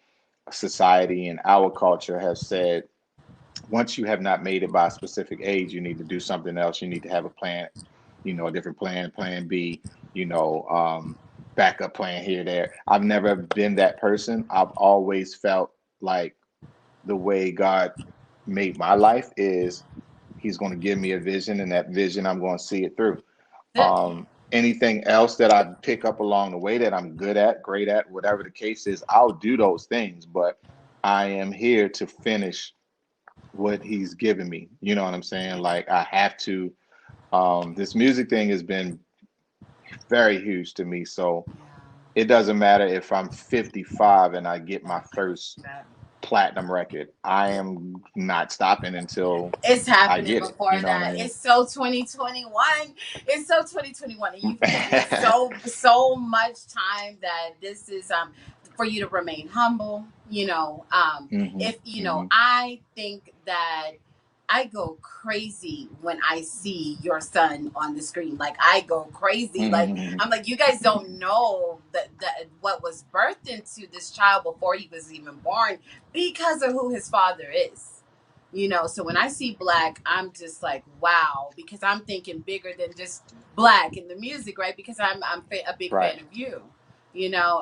society and our culture has said once you have not made it by a specific age, you need to do something else. You need to have a plan, a different plan, plan B, you know, um, backup plan here, there. I've never been that person. I've always felt like the way God made my life is He's going to give me a vision, and that vision I'm going to see it through. Good. Anything else that I pick up along the way that I'm good at, great at, whatever the case is, I'll do those things. But I am here to finish what he's given me. You know what I'm saying? Like I have to. This music thing has been very huge to me. So it doesn't matter if I'm 55 and I get my first Yeah. platinum record. I am not stopping until It's I happening get it. before You know what that. I mean? It's so 2021. It's so 2021, and you've given me so much time that this is for you to remain humble. Hmm. If Hmm. I think that I go crazy when I see your son on the screen. Like I go crazy. Like Hmm. I'm like, you guys don't know that what was birthed into this child before he was even born because of who his father is. So when I see Black, I'm just like, wow, because I'm thinking bigger than just Black in the music, right? Because I'm a big Right. fan of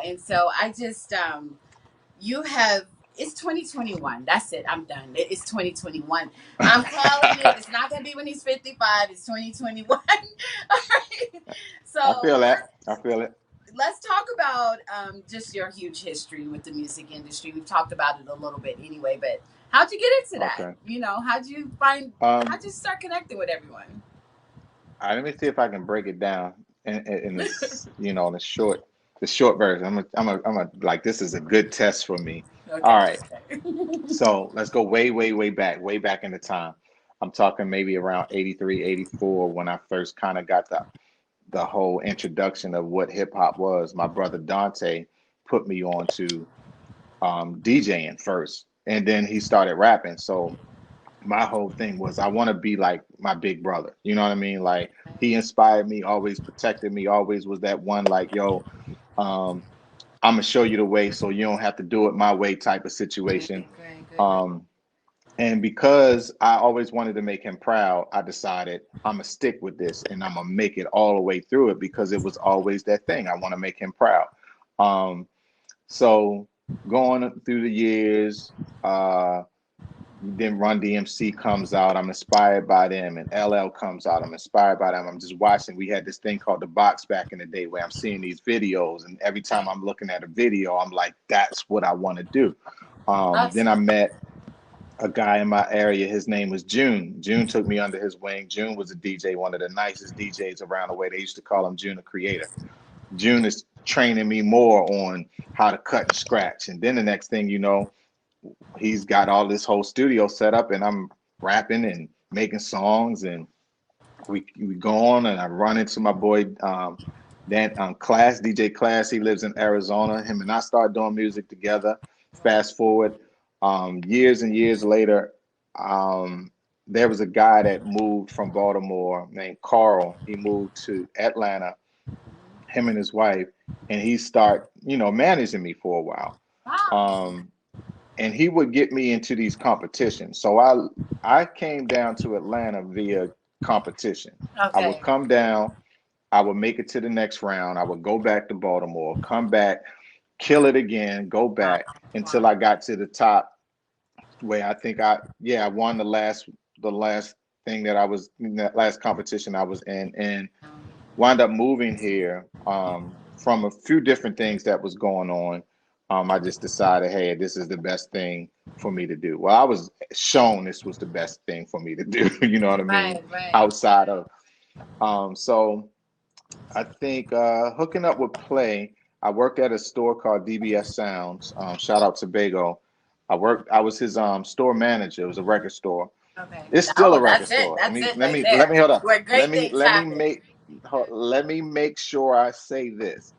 and so I just you have it's 2021. That's it. I'm done. It's 2021. I'm calling it. It's not gonna be when he's 55. It's 2021. All right. I So feel that. let's I feel it. let's talk about just your huge history with the music industry. We've talked about it a little bit anyway, but how'd you get into that? Okay. How'd Um, you start connecting with everyone? all right, let me see if I can break it down in this, in the short version. Like this is a good test for me. All Okay. right. So let's go way back in the time. I'm talking maybe around 83, 84 when I first kind of got the whole introduction of what hip hop was. My brother Dante put me on to DJing first, and then he started rapping. So my whole thing was I want to be like my big brother. You know what I mean? Like he inspired me, always protected me, always was that one like, yo, um, I'm gonna show you the way so you don't have to do it my way type of Great, situation. great, good, great. Um, and because I always wanted to make him proud, I decided I'm gonna stick with this and I'm gonna make it all the way through it because it was always that thing. I want to make him proud. Um, so going through the years, then Run DMC comes out. I'm inspired by them, and LL comes out. I'm inspired by them. I'm just watching. We had this thing called the box back in the day where I'm seeing these videos, and every time I'm looking at a video, I'm like, that's what I want to do. Then I Awesome. met a guy in my area. His name was June. June took me under his wing. June was a DJ, one of the nicest DJs around the way. They used to call him June the Creator. June is training me more on how to cut and scratch. And then the next thing you know, he's got all this whole studio set up and I'm rapping and making songs and we go on and I run into my boy Dan Class, DJ Class. He lives in Arizona. Him and I start doing music together. Fast forward years and years later, there was a guy that moved from Baltimore named Carl. He moved to Atlanta, him and his wife, and he start, managing me for a while. Wow. Um, and he would get me into these competitions. So I came down to Atlanta via competition. I would Okay. come down, I would make it to the next round, I would go back to Baltimore, come back, kill it again, go Wow. back until Wow. I got to the top where I think I won the last thing that I was in that last competition I was in and wound up moving here from a few different things that was going on. I just decided, hey, this is the best thing for me to do. Well, I was shown this was the best thing for me to do. You know what I mean? Right, right. Outside of, so I think hooking up with Play. I worked at a store called DBS Sounds. Shout out to Bago. I was his store manager. It was a record store. Okay. It's still a Oh, record that's it. store. Let That's me it let right me let there. me hold up. Where Let great me things let me happen. make let me make sure I say this.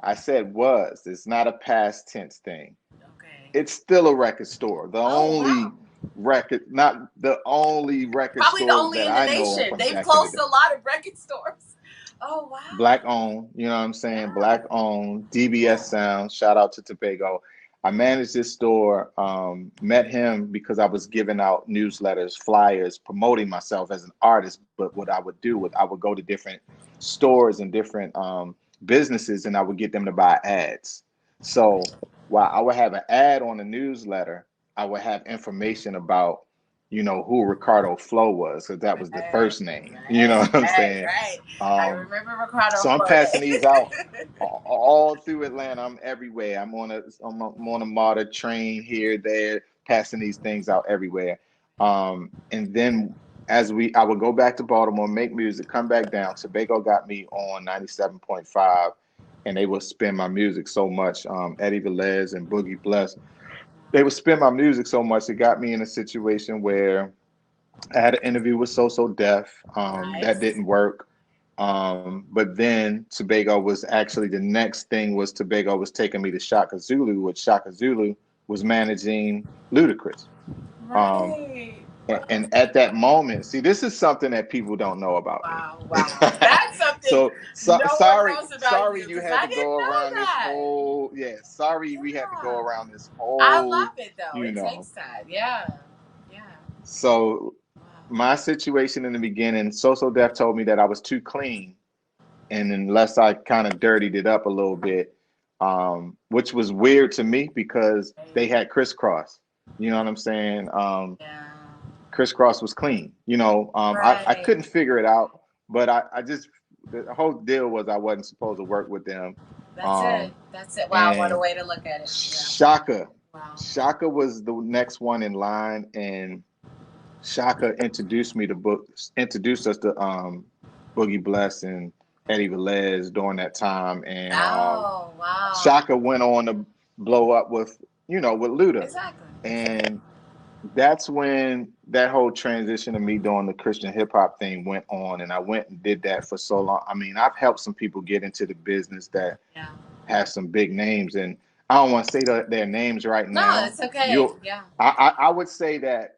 I said was. It's not a past tense thing. Okay. It's still a record store. The Oh wow. only record, not the only record Probably the store only that in the I know of nation. from They've back in the closed day. a lot of record stores. Oh Black wow. owned, you know what I'm saying? Yeah. Black owned, Yeah. DBS Sound. Shout out to Tobago. I managed this store, met him because I was giving out newsletters, flyers, promoting myself as an artist. But what I would do was I would go to different stores and different businesses and I would get them to buy ads. So while I would have an ad on the newsletter, I would have information about who Ricardo Flo was, because that was the Right, first name. You know right, what I'm right, saying? right. I Um, remember Ricardo so I'm passing these out Floyd. all through Atlanta. I'm everywhere. I'm on a MARTA train here, there, passing these things out everywhere. And then I would go back to Baltimore, make music, come back down. Tobago got me on 97.5, and they would spin my music so much. Eddie Velez and Boogie Bless, they would spin my music so much. It got me in a situation where I had an interview with So Def. That Nice. didn't work. But then Tobago was actually the next thing was Tobago was taking me to Shaka Zulu, which Shaka Zulu was managing Ludacris. Um, Right. and at that moment, see, this is something that people don't know about me. Wow, wow. That's something So no one sorry, knows about sorry you you because had I to go didn't know around this that. whole, yeah, sorry we had to go Yeah. around this I whole, love it though. you It know. takes time. Yeah. Yeah. So Wow. my situation in the beginning, So Def told me that I was too clean, and unless I kind of dirtied it up a little bit, which was weird to me because they Right. had crisscross. You know what I'm saying? Yeah. Crisscross was clean. I Right. couldn't figure it out, but I just the whole deal was I wasn't supposed to work with them. That's it. Um, That's it. Wow, what a and way to look at it. Yeah. Shaka, Wow. Shaka was the next one in line, and Shaka introduced us to Boogie Bless and Eddie Velez during that time, and Oh, wow. Shaka went on to blow up with Luda, Exactly. Exactly. and that's when that whole transition of me doing the Christian hip hop thing went on, and I went and did that for so long. I mean, I've helped some people get into the business that Yeah. have some big names, and I don't want to say their names right No, now. it's okay. Yeah. I would say that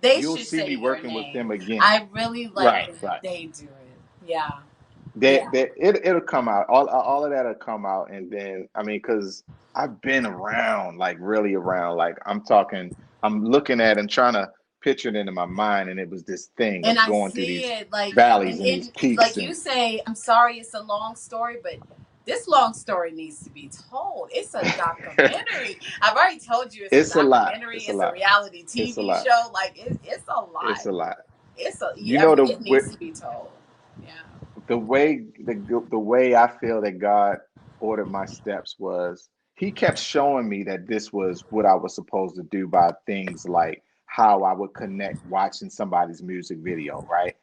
They you'll should see say me your working with name. them again. I really like Right, that right. they do it. Yeah. That Yeah. that it'll come out. All of that'll come out, and then I mean, because I've been around, like really around. Like I'm talking, I'm looking at and trying to picture it into my mind, and it was this thing And of I going through see these it like, valleys and and these it, peaks, like you and say, I'm sorry it's a long story, but this long story needs to be told. It's a documentary. I've already told you it's a it's a lot. documentary, It's a it's a lot. reality It's a TV lot. show. Like, it's a It's lot. a lot. You I know mean, it needs to be told. Yeah. the way I feel that God ordered my steps was he kept showing me that this was what I was supposed to do by things like how I would connect watching somebody's music video, right?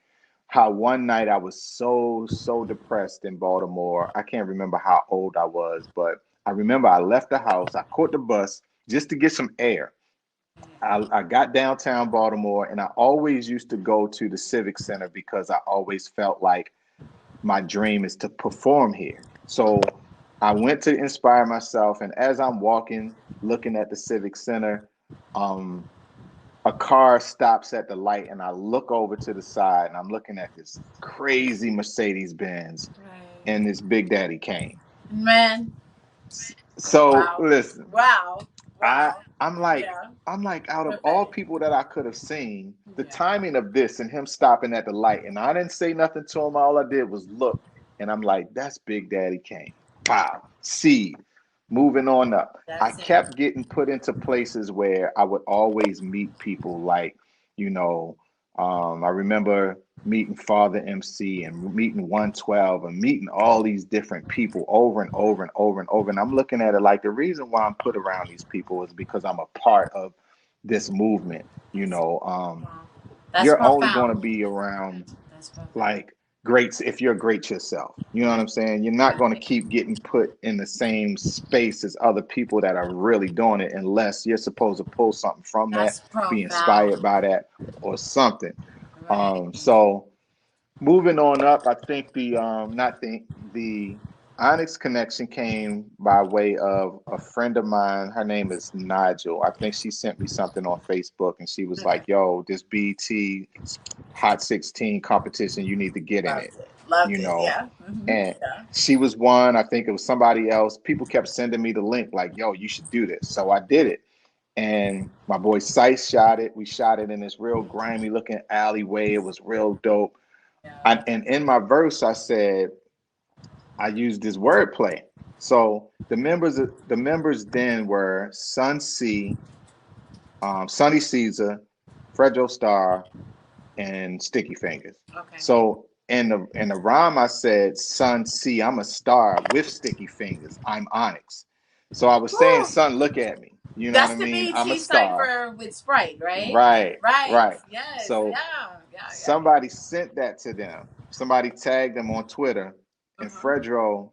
How one night I was so depressed in Baltimore. I can't remember how old I was, but I remember I left the house, I caught the bus just to get some air. I got downtown Baltimore, and I always used to go to the Civic Center because I always felt like my dream is to perform here. So I went to inspire myself, and as I'm walking, looking at the Civic Center, um, a car stops at the light, and I look over to the side, and I'm looking at this crazy Mercedes Benz Right. and this Big Daddy Kane. Man. So Wow. listen, Wow. I Wow. I'm like Yeah. I'm like out of all Prophetic. people that I could have seen, the Yeah. timing of this and him stopping at the light, and I didn't say nothing to him. All I did was look, and I'm like, that's Big Daddy Kane. Wow, seed. Moving on up. I That's it. kept getting put into places where I would always meet people like, you know, I remember meeting Father MC and meeting 112 and meeting all these different people over and over and over and over. And I'm looking at it like the reason why I'm put around these people is because I'm a part of this movement. You That's know, wow. That's you're only going to profound. be around That's profound. like greats if you're great yourself. You know what I'm saying? You're not going to Right. keep getting put in the same space as other people that are really doing it unless you're supposed to pull something from that, That's be profound. inspired by that or something. Right. So moving on up, I think not think the Onyx connection came by way of a friend of mine. Her name is Nigel. I think she sent me something on Facebook, and she was Okay. like, "Yo, this BT Hot 16 competition, you need to get in it." Loved it. Loved You it. know, Yeah. and Yeah. she was one. I think it was somebody else. People kept sending me the link, like, "Yo, you should do this." So I did it. And my boy Sice shot it. We shot it in this real grimy looking alleyway. It was real dope. Yeah. And in my verse, I said I used this wordplay. So the members then were Sun C, Sonny Caesar, Fredro Starr, and Sticky Fingers. Okay. So in the rhyme, I said, "Son, see, I'm a star with sticky fingers. I'm Onyx." So I was saying, Whew. "Son, look at me. You know what That's I the mean? I'm a BT star." cipher with Sprite, right? Right, Right. right. Yes. So Yeah. Yeah. Yeah. somebody sent that to them. Somebody tagged them on Twitter, and Uh-huh. Fredro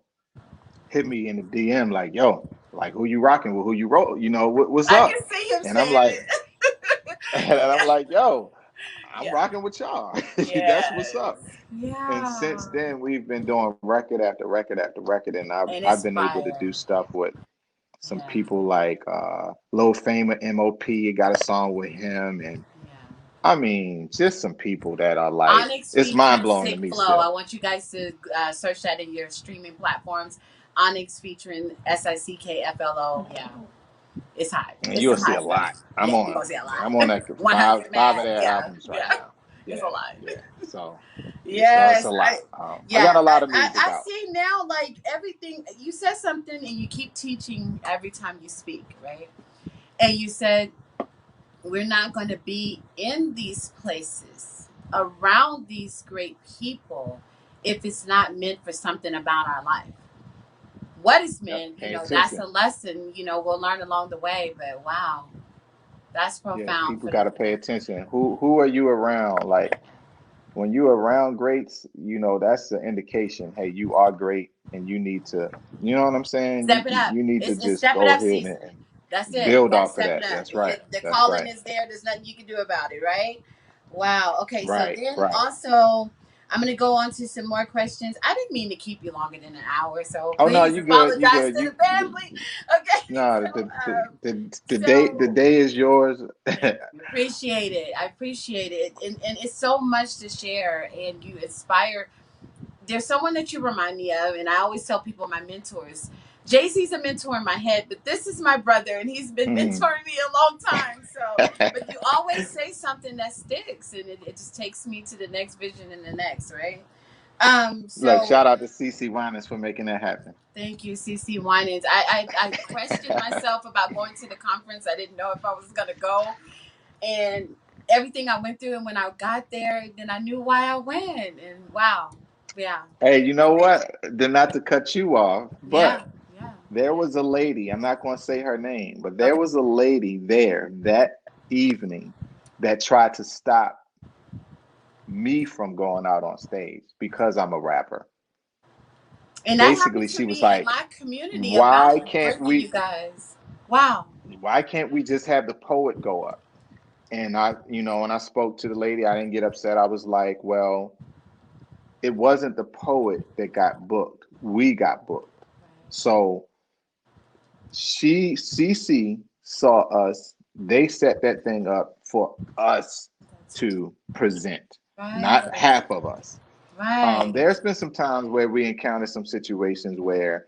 hit me in the DM like, "Yo, like who you rocking with? Who you roll? You know what's I up?" can see him And I'm saying like, it. and I'm like, "Yo, I'm Yeah. rocking with y'all. That's what's Yes. up." And Yeah. since then, we've been doing record after record after record, and I've And I've it's been able to do fire. stuff with some Yeah. people like Lil Famer MOP. Got a song with him, and Yeah. I mean, just some people that are like, Onyx it's mind featuring blowing to me SickFlo. I still. want you guys to search that in your streaming platforms. Onyx featuring SickFlo. Yeah, it's hot. And It's some you'll see hot a stuff. lot. I'm gonna say a I'm on lot. like five of 100 mad. their Yeah, albums right yeah. now. It's Yeah, a lot. yeah. So so it's Yes, a I. lot. I Yeah, got a lot of music I out. see now. Like everything, you said something, and you keep teaching every time you speak, right? And you said we're not going to be in these places around these great people if it's not meant for something about our life. What is Yep, meant, pay that's attention. a lesson, we'll learn along the way. But wow, that's Yeah, profound people for got them to to pay know. attention. Who are you around? Like when you're around greats, that's the indication. Hey, you are great, and you need to. You know what I'm saying? You Step it up. you need to It's just step it go up, ahead Cece. That's and it. You build got to off of step it that. up. That's right. The That's calling right. is there. There's nothing you can do about it, right? Wow. Okay. So Right. then Right. also, I'm going to go on to some more questions. I didn't mean to keep you longer than an hour. So Oh no, please you good. You apologize good. to the family. Okay. No, So, the so day is yours. appreciate it. I appreciate it. And it's so much to share. And you inspire, there's someone that you remind me of, and I always tell people my mentors. JC's a mentor in my head, but this is my brother, and he's been Mhm. mentoring me a long time. So, but you always say something that sticks, and it just takes me to the next vision and the next, right? Look, So shout out to CC Winans for making that happen. thank you, CC Winans. I questioned myself about going to the conference. I didn't know if I was gonna go, and everything I went through, and when I got there, then I knew why I went, and wow, yeah, Hey, you know amazing. what? Not to cut you off, Yeah, but yeah. there was a lady, I'm not going to say her name, but there Okay. was a lady there that evening that tried to stop me from going out on stage because I'm a rapper. And that Basically, happened to she was me in like, my community "Why about can't bringing you we guys. Wow. why can't we just have the poet go up?" And when I spoke to the lady, I didn't get upset. I was like, "Well, it wasn't the poet that got booked. We got booked." So CC saw us. They set that thing up for us That's to present, not right. half of us. Right. There's been some times where we encountered some situations where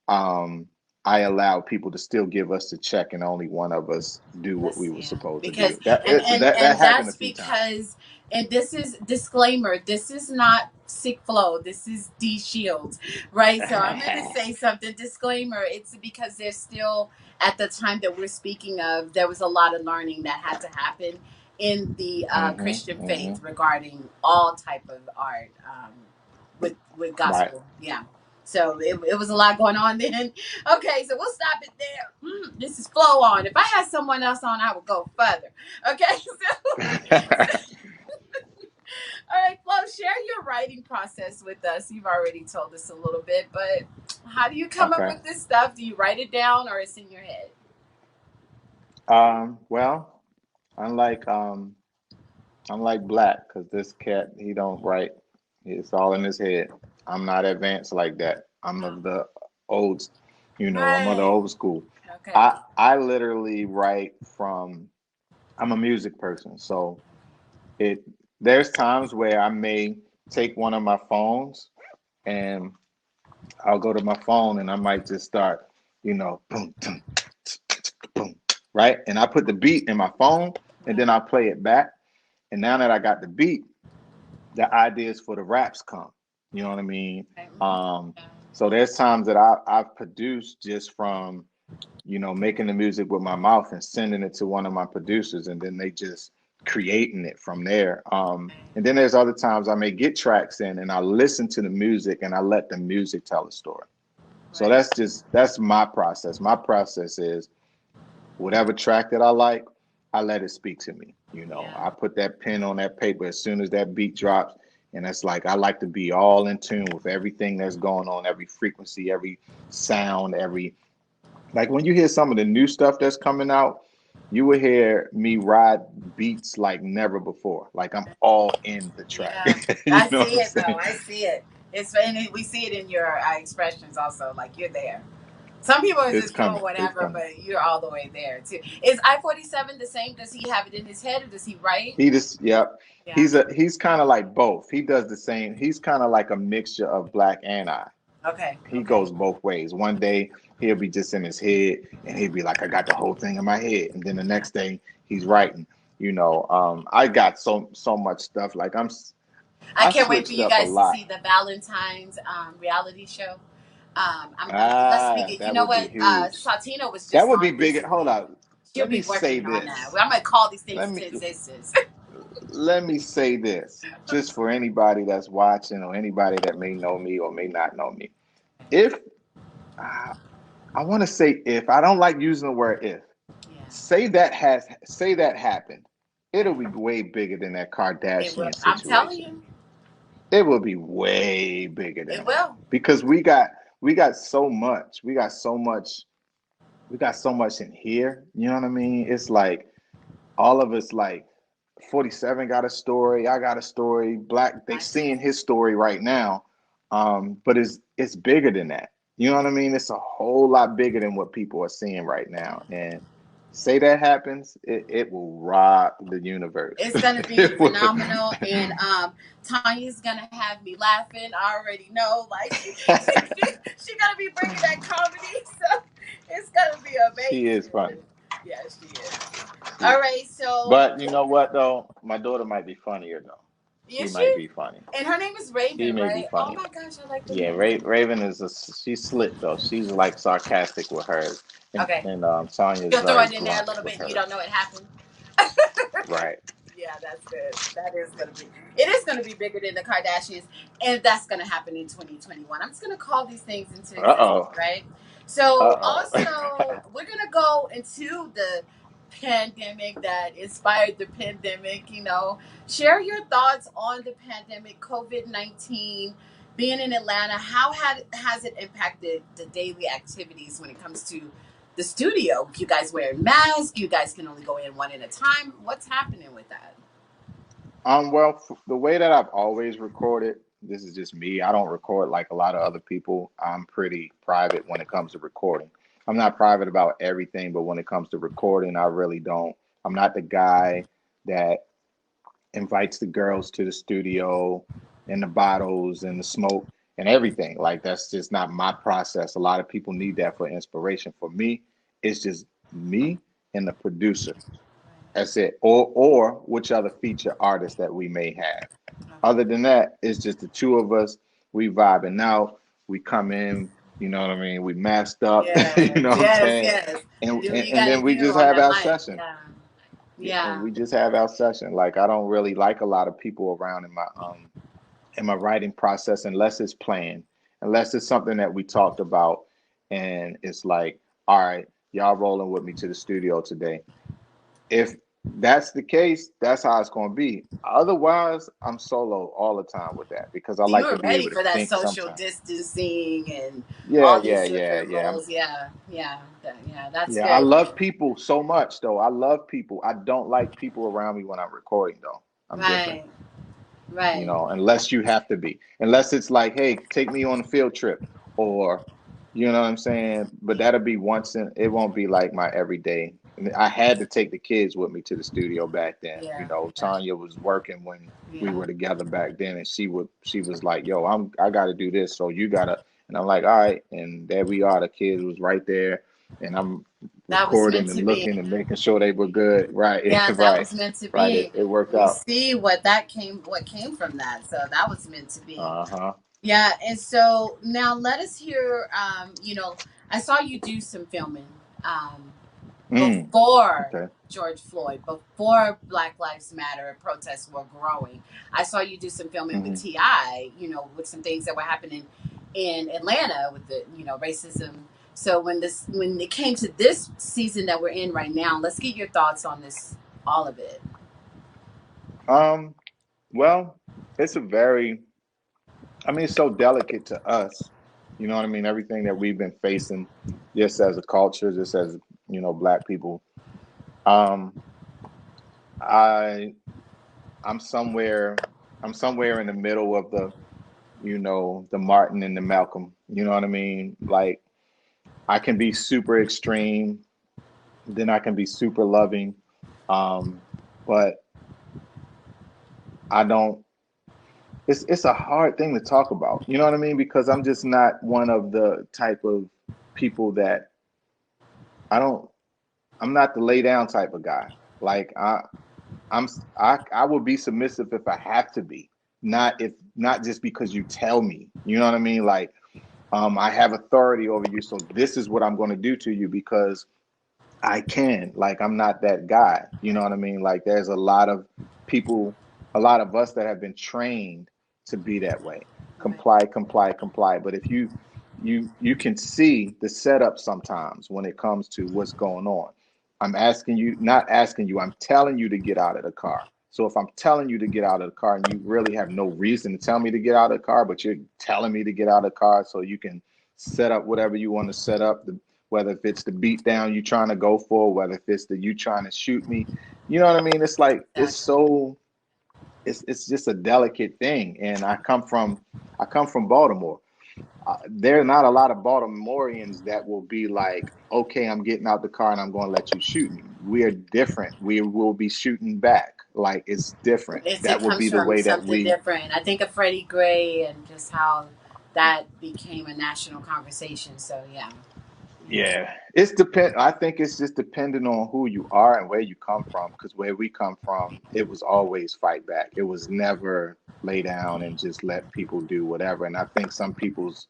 um, I allowed people to still give us the check, and only one of us do what That's we were yeah. supposed to Because do. That and it, and that that and happened a that's few times. because, and this is disclaimer, this is not SickFlo, this is Dee Shields. Right? So I'm gonna say something, disclaimer, it's because there's still, at the time that we're speaking of, there was a lot of learning that had to happen in the Hmm. Christian Hmm. faith regarding all type of art, with Right. gospel. Yeah. So it was a lot going on then. Okay, so we'll stop it there. This is Flow on. If I had someone else on, I would go further. Okay, all right, Flo, share your writing process with us. You've already told us a little bit, but how do you come up Okay. with this stuff? Do you write it down or it's in your head? Well, unlike unlike Black, because this cat he don't write. It's all in his head. I'm not advanced like that. I'm Oh, of the old, I'm of the right. old school. Okay. I literally write from. I'm a music person, so it there's times where I may take one of my phones and I'll go to my phone and I might just start, boom, boom, boom, right? And I put the beat in my phone and then Right. I play it back. And now that I got the beat, the ideas for the raps come. You know what I mean? Right. Um, Yeah. so there's times that I've produced just from, making the music with my mouth and sending it to one of my producers, and then they just creating it from there. And then there's other times I may get tracks in and I listen to the music and I let the music tell a story. So Right. that's my process. My process is whatever track that I like, I let it speak to me. You know, Yeah. I put that pen on that paper as soon as that beat drops. And it's like I like to be all in tune with everything that's going on, every frequency, every sound, every like when you hear some of the new stuff that's coming out, you will hear me ride beats like never before. Like I'm all in the track. Yeah. You I know see what I'm it though. saying? I see it. It's and we see it in your expressions also. Like you're there. Some people are It's just doing coming. It's whatever, coming. but you're all the way there too. Is I-47 the same? Does he have it in his head, or does he write? He just, yep. Yeah. He's kind of like both. He does the same. He's kind of like a mixture of Black and I. Okay. He Okay. goes both ways. One day he'll be just in his head and he'll be like, I got the whole thing in my head. And then the Yeah. next day he's writing. You know, I got so much stuff. Like I I can't wait for switched you up a guys to lot. see the Valentine's reality show. Let's speak it. You That know would be what? huge. Satina was That just would be on big. Hold recently. on. She'll Let me be say working on that. this. Well, I'm gonna call these things Let into me existence. let me say this. Just for anybody that's watching or anybody that may know me or may not know me. If I want to say if I don't like using the word if. Yeah. Say that happened. It'll Right. be way bigger than that It will. Kardashian I'm telling situation. you, It will be way bigger it than that will. because we got so much. We got so much in here. You know what I mean? It's like all of us like 47 got a story, I got a story, Black they I do. seeing his story right now. But it's bigger than that. You know what I mean? It's a whole lot bigger than what people are seeing right now. And say that happens, it will rock the universe. It's gonna be It will. phenomenal, and Tanya's gonna have me laughing. I already know, like she gonna be bringing that comedy, so it's gonna be She is amazing. funny. Yeah, she is. She All is. right, so But you know what though? My daughter might be funnier though. She is might she? be funny. And her name is She Raven, may be right? Oh funny. my gosh, I like the Yeah, name. Raven she's slick though. She's like sarcastic with hers, and Okay, Tanya is you'll throw very it in there a blunt little with bit. You hers. don't know it happened. Right. Yeah, that's good. That is gonna be. It is gonna be bigger than the Kardashians, and that's gonna happen in 2021. I'm just gonna call these things into Uh existence, oh. right? So, Uh also, oh. we're gonna go into the pandemic that inspired the pandemic. Share your thoughts on the pandemic, COVID-19, being in Atlanta. How has it impacted the daily activities when it comes to the studio? You guys wearing masks? You guys can only go in one at a time. What's happening with that? Well, the way that I've always recorded, this is just me. I don't record like a lot of other people. I'm pretty private when it comes to recording. I'm not private about everything, but when it comes to recording, I really don't. I'm not the guy that invites the girls to the studio and the bottles and the smoke and everything. Like that's just not my process. A lot of people need that for inspiration. For me, it's just me and the producer. That's it. Or which other feature artists that we may have. Okay. Other than that, it's just the two of us. We vibing out. We come in. You know what I mean? We masked up. You Yes, know what I'm yes, saying? yes. And, Do what and you and got to then we do just on have that our mic. session. Yeah, Yeah, and yeah. we just have our session. Like I don't really like a lot of people around in my writing process unless it's planned, unless it's something that we talked about and it's like, all right, y'all rolling with me to the studio today. If that's the case, that's how it's going to be. Otherwise, I'm solo all the time with that because I So you like to were be ready able to for that think social sometimes. distancing and Yeah, all these yeah, yeah, different yeah. rules. Yeah, yeah, yeah. That's Yeah, I good. love people so much though. I love people. I don't like people around me when I'm recording though. I'm different. Right, right. Unless you have to be, unless it's like, hey, take me on a field trip, or you know what I'm saying. But that'll be once in. It won't be like my everyday. And I had to take the kids with me to the studio back then. Yeah, yeah, Tanya was working when we yeah. were together back then, and she was like, yo, I got to do this, so you gotta. And I'm like, all right, and there we are. The kids was right there, and I'm That was meant recording to and be. looking and making sure they were good. Right, Yeah, that right, was meant to right. be. It worked We out. see what came from that. So that was meant to be. Uh-huh. Yeah, and so now let us hear. I saw you do some filming Mm, before okay. George Floyd, before Black Lives Matter protests were growing. I saw you do some filming with Hmm. T.I., with some things that were happening in Atlanta with the, racism. So when it came to this season that we're in right now, let's get your thoughts on this, all of it. Um, well, it's a very, I mean, it's so delicate to us. You know what I mean? Everything that we've been facing, just as a culture, just as, Black people. Um, I, I'm somewhere, I'm somewhere in the middle of the Martin and the Malcolm. You know what I mean? Like, I can be super extreme, then I can be super loving. Um, but I don't, it's a hard thing to talk about. You know what I mean? Because I'm just not one of the type of people that I don't I'm not the lay down type of guy. Like I'm I will be submissive if I have to be. Not just because you tell me. You know what I mean? Like I have authority over you, so this is what I'm going to do to you because I can. Like, I'm not that guy. You know what I mean? Like, there's a lot of people, a lot of us that have been trained to be that way. Right. Comply, comply, comply. But if you can see the setup sometimes when it comes to what's going on. I'm asking you, not asking you, I'm telling you to get out of the car. So if I'm telling you to get out of the car and you really have no reason to tell me to get out of the car, but you're telling me to get out of the car so you can set up whatever you want to set up, whether if it's the beat down you trying to go for, whether if it's the you trying to shoot me. You know what I mean? It's like Exactly. it's just a delicate thing. And I come from Baltimore. There are not a lot of Baltimoreans that will be like, okay, I'm getting out the car and I'm going to let you shoot me. We are different. We will be shooting back. Like, it's different. It That will comes be the from way that something we. different. I think of Freddie Gray and just how that became a national conversation. So yeah. Yeah, it's depend. I think it's just depending on who you are and where you come from. Because where we come from, it was always fight back. It was never lay down and just let people do whatever. And I think some people's.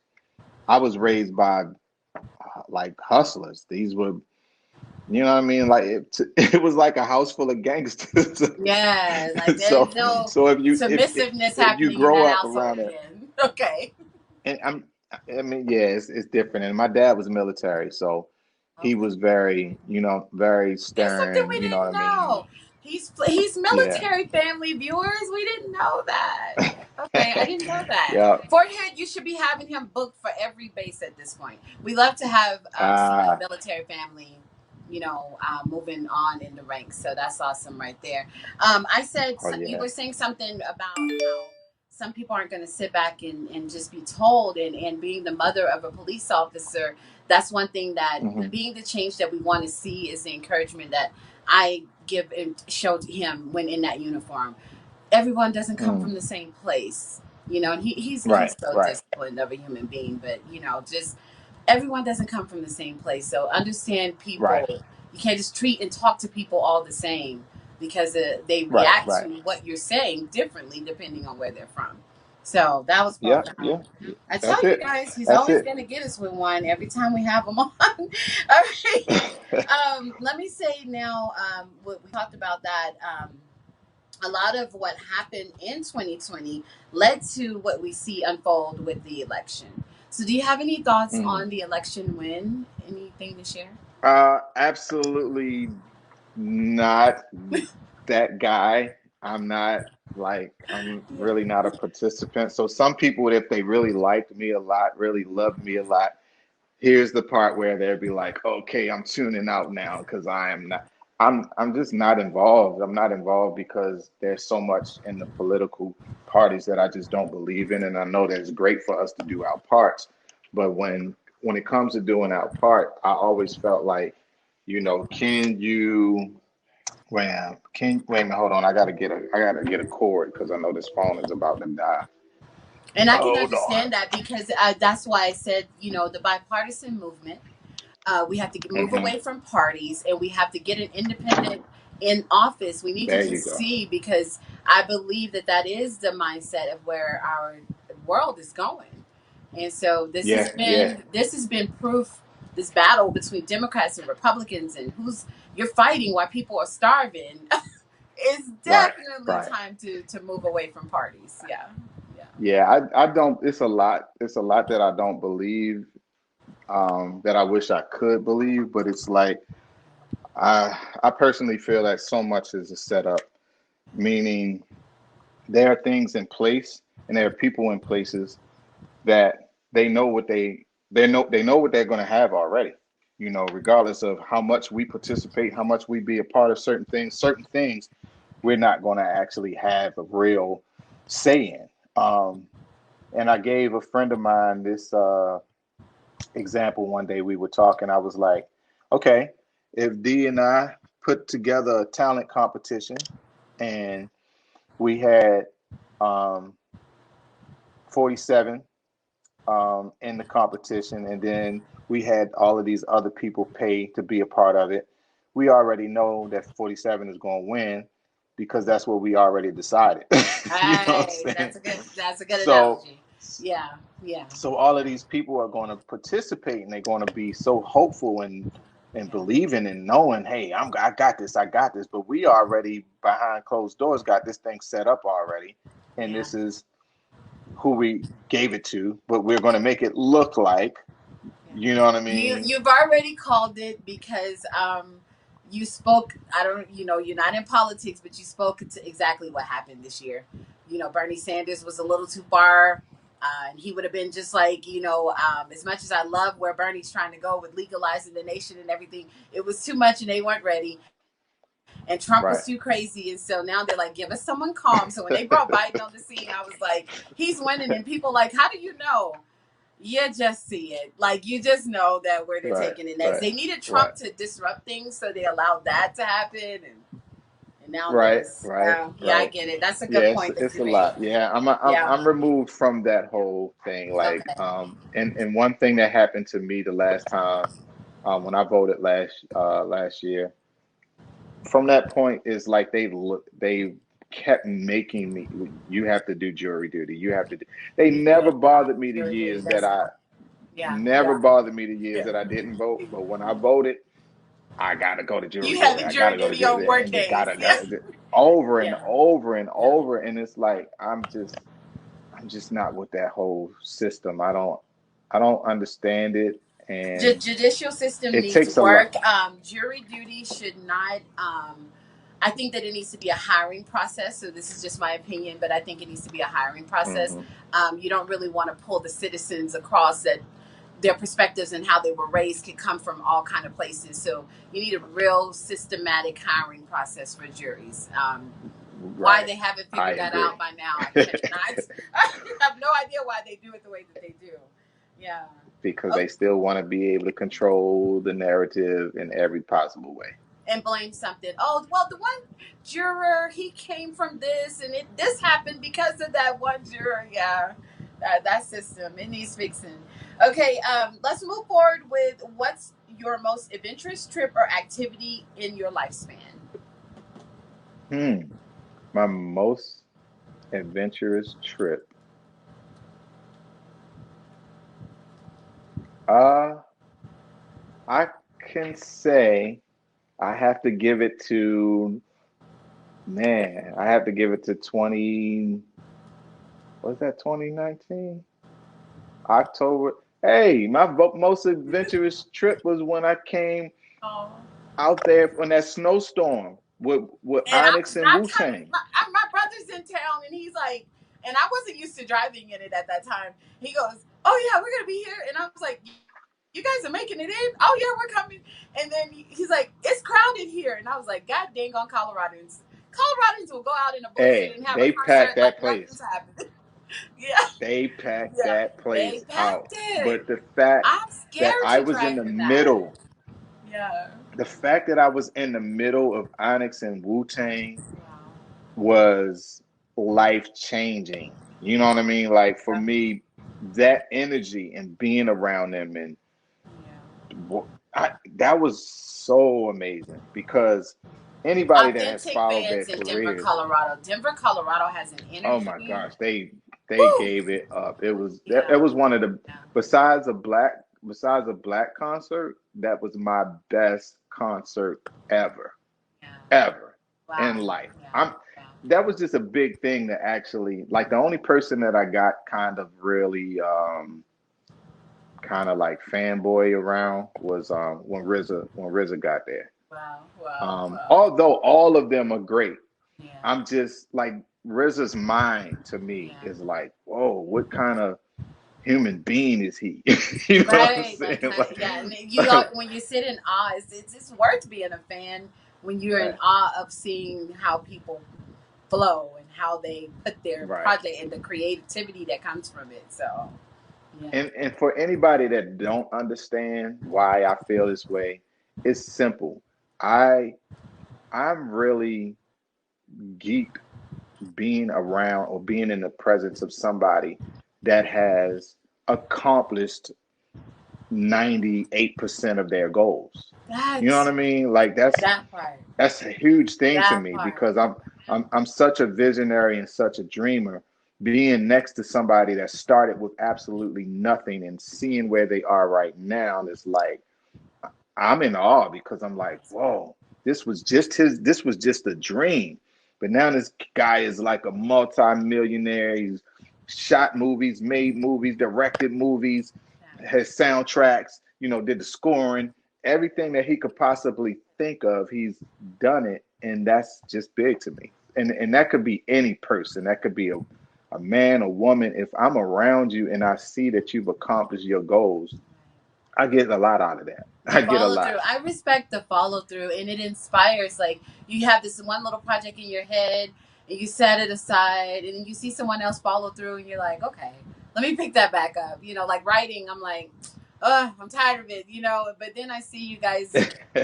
I was raised by like hustlers. These were, you know what I mean? Like it was like a house full of gangsters. Yeah, like there's so no so submissiveness if you happening in grow that up household around it, again. Okay. and I mean, yeah, it's different. And my dad was military, so he Okay. was very, very There's something stern. we You know what didn't I mean? know. He's Yeah. military family viewers. We didn't know that. Okay, I didn't know that. Yeah. Fort Hood, you should be having him booked for every base at this point. We love to have see a Uh, military family, moving on in the ranks. So that's awesome right there. I said oh you yeah. were saying something about how some people aren't going to sit back and just be told. And being the mother of a police officer, that's one thing that Hmm. being the change that we want to see is the encouragement that I give and show to him when in that uniform. Everyone doesn't come from Mm. the same place, and he's Right. so Right. disciplined of a human being, but just everyone doesn't come from the same place. So understand Right. people. You can't just treat and talk to people all the same because they Right. react to Right. what you're saying differently depending on where they're from. So that was Yeah. profound. Yeah. I That's tell you it. guys, he's That's always it. going to get us with one every time we have him on. All right. Let me say now, we talked about that. A lot of what happened in 2020 led to what we see unfold with the election. So, do you have any thoughts Mhm. on the election win? Anything to share? Absolutely not that guy. I'm not I'm Yeah. really not a participant. So some people, if they really liked me a lot, really loved me a lot, here's the part where they'd be like, okay, I'm tuning out now because I am not. I'm just not involved. I'm not involved because there's so much in the political parties that I just don't believe in, and I know that it's great for us to do our parts, but when it comes to doing our part, I always felt like, can you? Well, wait a minute, hold on. I gotta get a cord because I know this phone is about to die. And I can Hold on. understand that because that's why I said, the bipartisan movement. We have to move Hmm. away from parties and we have to get an independent in office. We need to There you just go. see because I believe that that is the mindset of where our world is going. And so this has Yeah, yeah. been this has been proof, this battle between Democrats and Republicans and who's you're fighting while people are starving. It's Right, definitely right. time to move away from parties. Yeah, yeah, Yeah, I don't. It's a lot that I don't believe. That I wish I could believe, but it's like I personally feel that so much is a setup, meaning there are things in place and there are people in places that they know what they know what they're going to have already. You know, regardless of how much we participate, how much we be a part of certain things we're not going to actually have a real say in. And I gave a friend of mine this example one day. We were talking. I was like, okay, if Dee and I put together a talent competition and we had um, 47 in the competition, and then we had all of these other people pay to be a part of it, we already know that 47 is going to win because that's what we already decided. You know what hey, I'm saying? that's a good So, analogy. Yeah, yeah, so all of these people are going to participate, and they're going to be so hopeful and yeah, believing and knowing, hey, I got this, I got this. But we already behind closed doors got this thing set up already, and yeah. this is who we gave it to, but we're going to make it look like, Yeah. you know what I You mean? you've already called it because you spoke. I don't. You know, you're not in politics, but you spoke to exactly what happened this year. You know, Bernie Sanders was a little too far. And he would have been just like, as much as I love where Bernie's trying to go with legalizing the nation and everything, it was too much and they weren't ready. And Trump was too Right. crazy. And so now they're like, give us someone calm. So when they brought Biden on the scene, I was like, he's winning. And people like, how do you know? You just see it. Like you just know that where they're Right. taking it next. Right. They needed Trump Right. to disrupt things, so they allowed that to happen, and now Right. this. Right. Yeah, I Right. get it. That's a good Yeah, point that it's you a made. lot. Yeah, Yeah. I'm removed from that whole thing. Like, Okay. and one thing that happened to me the last time, when I voted last year, from that point is like they kept making me. You have to do jury duty. You have to. Do, they Yeah. never bothered me the Jury duty. years That's that I yeah. never Yeah. bothered me the years Yeah. that I didn't vote. But when I voted, I gotta go to jury You had duty. the I jury gotta go to duty on jury, work and they days. gotta Yeah. gotta over and Yeah. over and Yeah. over. And it's like I'm just not with that whole system. I don't understand it, and Judicial system it needs takes a lot. work. Jury duty should not. I think that it needs to be a hiring process. So this is just my opinion, but I think it needs to be a hiring process. Hmm. You don't really want to pull the citizens across that their perspectives and how they were raised can come from all kind of places. So you need a real systematic hiring process for juries. Why Right. they haven't I figured that agree. out by now, I cannot. I have no idea why they do it the way that they do. Yeah. Because Oh, they still want to be able to control the narrative in every possible way. and blame something. Oh, well, the one juror he came from this, and this happened because of that one juror. Yeah, that system it needs fixing. Okay, let's move forward with what's your most adventurous trip or activity in your lifespan. Hmm. My most adventurous trip. Uh, I can say I have to give it to man. I have to give it to 20. Was that 2019? October. Hey, my most adventurous trip was when I came Oh. out there on that snowstorm with And Onyx and I'm Wu kind of Tang. my brother's in town, and he's like, and I wasn't used to driving in it at that time. He goes, "Oh yeah, we're gonna be here," and I was like, "You guys are making it in? Oh yeah, we're coming." And then he's like, "It's crowded here," and I was like, "God dang on Coloradans! Coloradans will go out in the bullshit Hey, and have a they packed concert that like nothing's place. happening." Yeah, They packed yeah, that they place out. packed it. But the fact I'm that scared I to was in drive the through that. middle, Yeah. the fact that I was in the middle of Onyx and Wu Tang Wow. was life changing. You know what I mean? Like for Yeah. me, that energy and being around them and Yeah. that was so amazing because anybody that has Authentic followed their fans in Denver, careers, Colorado. Denver, Colorado has an oh my energy. gosh, they Woo! gave it up. It Yeah, was one of the yeah, besides a black concert, that was my best concert ever, Yeah. ever Wow. in life. Yeah. That was just a big thing to actually like. The only person that I got kind of really kind of like fanboy around was when RZA got there. Wow. Wow. Although all of them are great, Yeah. I'm just like RZA's mind to me Yeah. is like, whoa, what kind of human being is he? You know what I'm Right. saying? Yeah. And you all, when you sit in awe, it's worth being a fan when you're in Right, awe of seeing how people flow and how they put their right. project and the creativity that comes from it. So yeah. And for anybody that don't understand why I feel this way, it's simple. I I'm really geeked being around or being in the presence of somebody that has accomplished 98% of their goals. You know what That's I mean? Like that part. that's a huge thing to That me part. because I'm such a visionary and such a dreamer. Being next to somebody that started with absolutely nothing and seeing where they are right now is like I'm in awe because I'm like, whoa, this was just a dream. But now this guy is like a multi-millionaire. He's shot movies, made movies, directed movies, Yeah. has soundtracks, did the scoring, everything that he could possibly think of, he's done it. And that's just big to me. And that could be any person. That could be a man, a woman. If I'm around you and I see that you've accomplished your goals, I get a lot out of that. The I get a follow lot. through. I respect the follow through, and it inspires. Like you have this one little project in your head, and you set it aside, and then you see someone else follow through, and you're like, okay, let me pick that back up. Like writing, I'm like, I'm tired of it. But then I see you guys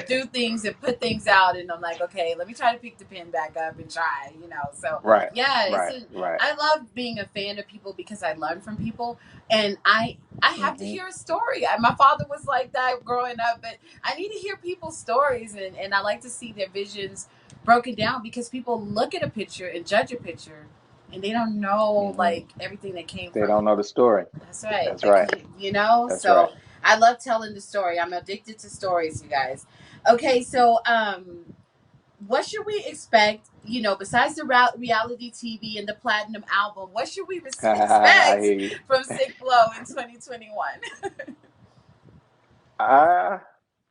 do things and put things out, and I'm like, okay, let me try to pick the pen back up and try. So Right, yeah, right, right. I love being a fan of people because I learn from people, and I have to Hmm. hear a story. My father was like that growing up, but I need to hear people's stories, and I like to see their visions broken down because people look at a picture and judge a picture, and they don't know Hmm. like everything that came They from it. don't know the story. That's right. That's right. That's right. So I love telling the story. I'm addicted to stories, you guys. Okay, so what should we expect? Besides the reality TV and the platinum album, what should we I expect hear you. from SickFlo in 2021? I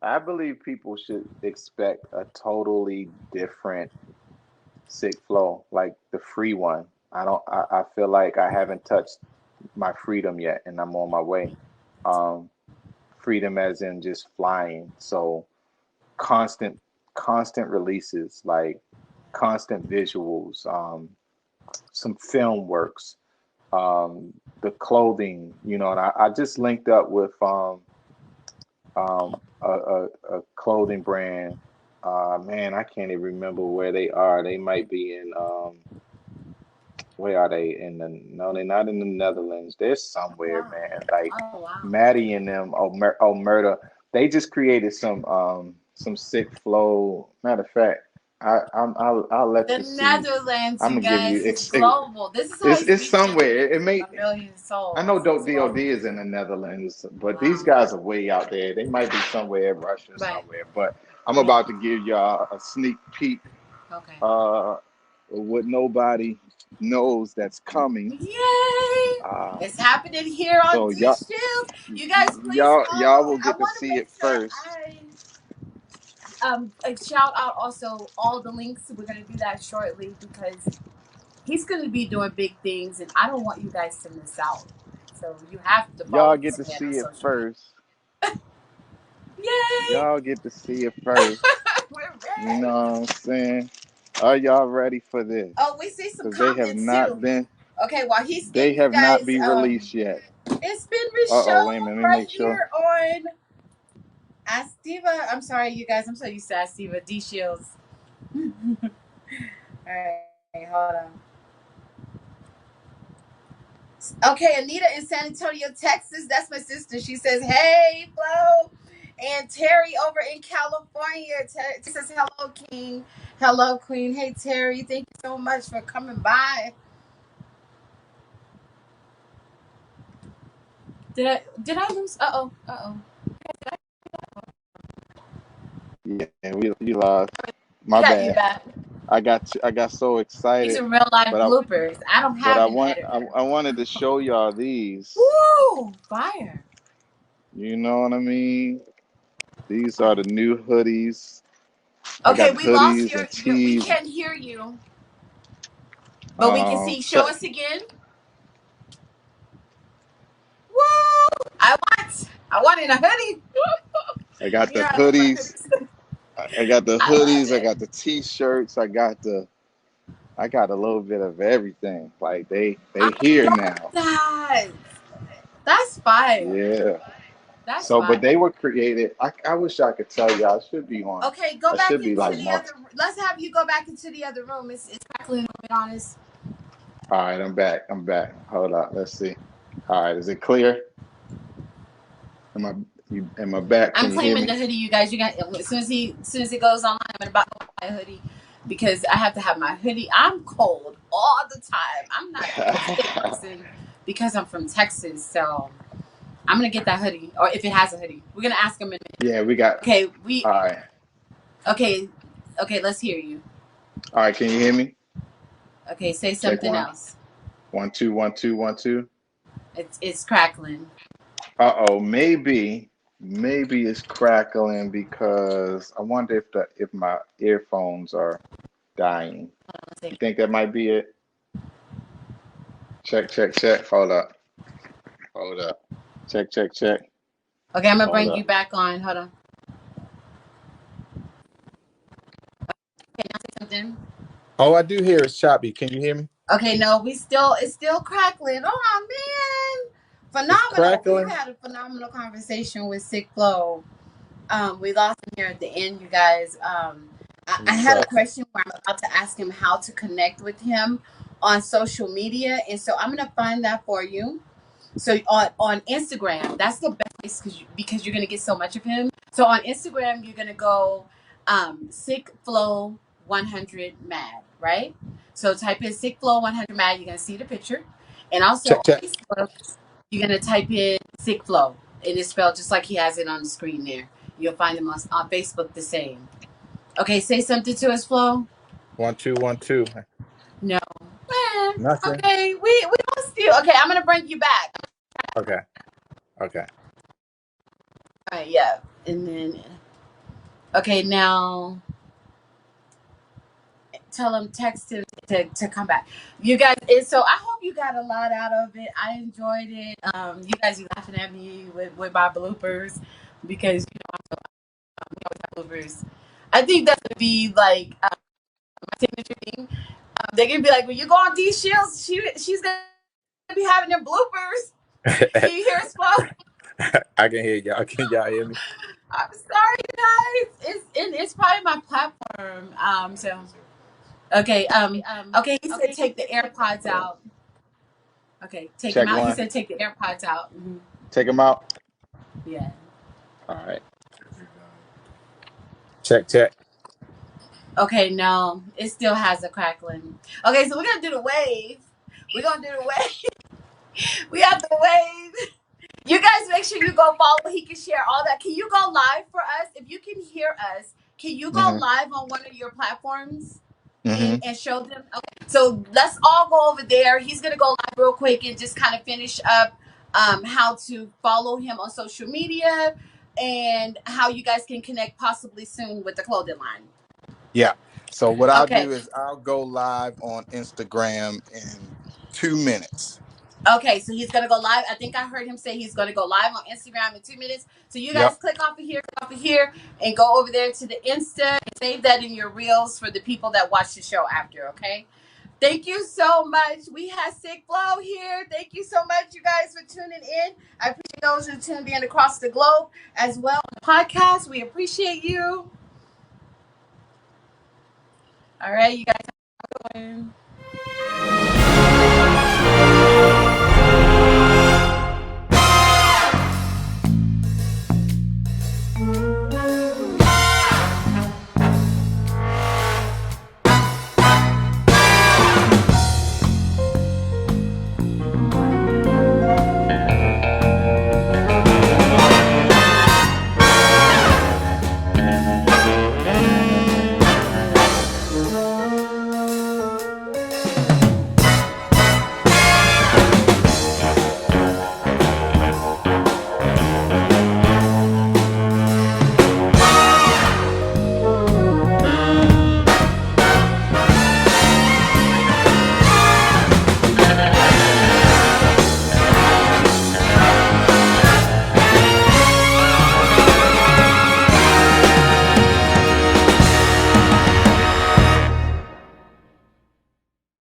I believe people should expect a totally different sick flow, like the free one. I don't. I feel like I haven't touched my freedom yet, and I'm on my way. Um, Freedom as in just flying. So constant, constant releases, like constant visuals. Some film works, the clothing, and I just linked up with a clothing brand. Man, I can't even remember where they are. They might be in where are they in the? No, they're not in the Netherlands. They're somewhere, Wow. man. Like Oh wow. Maddie and them. Oh, murder. They just created some sick flow. Matter of fact, I'll let The you see. Netherlands, I'm you gonna give you. guys, is global. This is how he's It's reaching somewhere. It may. a million I know souls. It's DOD global. is in the Netherlands, but these Wow. guys are way out there. They might be somewhere in Russia Right. somewhere. But I'm about to give y'all a sneak peek Okay. of what nobody knows that's coming. Yay! Uh, It's happening here on so Dee y'all Shields. You guys, please y'all follow. will I get to want to see make it sure first. I shout out also all the links. We're gonna do that shortly because he's gonna be doing big things, and I don't want you guys to miss out. So you have to follow Y'all get this to man on see it social media. first. Yay! Y'all get to see it first. We're You ready. know what I'm saying? Are y'all ready for this? Oh, we see some Because they have comments too. not been. Okay, while he's They getting you have not guys, been released yet. it's been Uh-oh, wait a minute. shown Let me right make sure. here on Astiva. I'm sorry, you guys. I'm so used to Astiva. Dee Shields. All right, hold on. Okay, Anita in San Antonio, Texas. That's my sister. She says, "Hey, Flo." And Terry over in California. Terry says, "Hello, King. Hello, Queen. Hey, Terry. Thank you so much for coming by." Did I lose? Uh oh. Yeah, we lost. We My got you bad. back. I got so These excited, are real life but bloopers. I don't have an editor. I wanted to show y'all these. Woo! Fire. You know what I mean? These are the new hoodies. I Okay, got we lost hoodies and your we tees. can't hear you, but we can see. Show Check. us again. Woo! I want in a hoodie. I got You the know I love my hoodies. hoodies. I got the I love hoodies. I it. got the t-shirts. I got a little bit of everything. Like they I here love now. that. That's fire. Yeah. That's So, but fire. they were created. I wish I could tell you. I should be on. Okay, go I back should be into like the other. multi. Let's have you go back into the other room. It's crackling. To be honest, All right, I'm back. I'm back. Hold on. Let's see. All right, is it clear? Am I am I back? I'm Can you hear claiming me? the hoodie. You guys, you got as soon as it goes online, I'm about to buy a hoodie because I have to have my hoodie. I'm cold all the time. I'm not a state person because I'm from Texas, so I'm gonna get that hoodie, or if it has a hoodie, we're gonna ask them in a minute. Yeah, we got. Okay, All right. okay, okay. Let's hear you. All right, can you hear me? Okay, say Check something one. else. 1 2 1 2 1 2. It's crackling. Uh-oh, maybe it's crackling because I wonder if my earphones are dying. You think that might be it? Check. Hold up. Hold up. Check. Okay, I'm gonna Hold bring you up. back on. Hold on. Okay, now say something. All I do here is choppy. Can you hear me? Okay, no, it's still crackling. Oh man, It's phenomenal. We've crackling. had a phenomenal conversation with SickFlo. We lost him here at the end, you guys. I It had a sucks. question where I'm about to ask him how to connect with him on social media, and so I'm gonna find that for you. So on Instagram, that's the best place because you're gonna get so much of him. So on Instagram, you're gonna go SickFlo 100 Mad, right? So type in SickFlo 100 Mad. You're gonna see the picture, and also on Check. Facebook, you're gonna type in SickFlo, and it's spelled just like he has it on the screen there. You'll find him on Facebook the same. Okay, say something to us, Flo. 1 2 1 2. No. Nothing. Okay, we lost you. Okay, I'm gonna bring you back. Okay. Okay. All right, yeah, and then okay, now tell him, text him to come back. You guys, so I hope you got a lot out of it. I enjoyed it. You guys are laughing at me with my bloopers because we always have bloopers. I think that's gonna be like my signature thing. They're gonna be like, when you go on Dee Shields, she's gonna be having them bloopers. Can you hear us, Flo? I can hear y'all. Can y'all hear me? I'm sorry, guys. It's probably my platform. So okay. Okay. He said take the AirPods out. Okay, take them Check out. He one. said take the AirPods out. Take them out. Yeah. All right. Check. Okay. No, it still has a crackling. Okay, so we're gonna do the wave. We're gonna do the wave. We have the wave. You guys make sure you go follow. He can share all that. Can you go live for us? If you can hear us, can you go Mm-hmm. live on one of your platforms Mm-hmm. and show them? Okay. So let's all go over there. He's gonna go live real quick and just kind of finish up how to follow him on social media and how you guys can connect possibly soon with the clothing line. Yeah. So what I'll Okay. do is I'll go live on Instagram in 2 minutes. Okay, so he's gonna go live. I think I heard him say he's gonna go live on Instagram in 2 minutes. So you guys Yep. click off of here, and go over there to the Insta and save that in your reels for the people that watch the show after. Okay. Thank you so much. We had SickFlo here. Thank you so much, you guys, for tuning in. I appreciate those who tuned in across the globe as well on the podcast. We appreciate you. All right, you guys have a good one.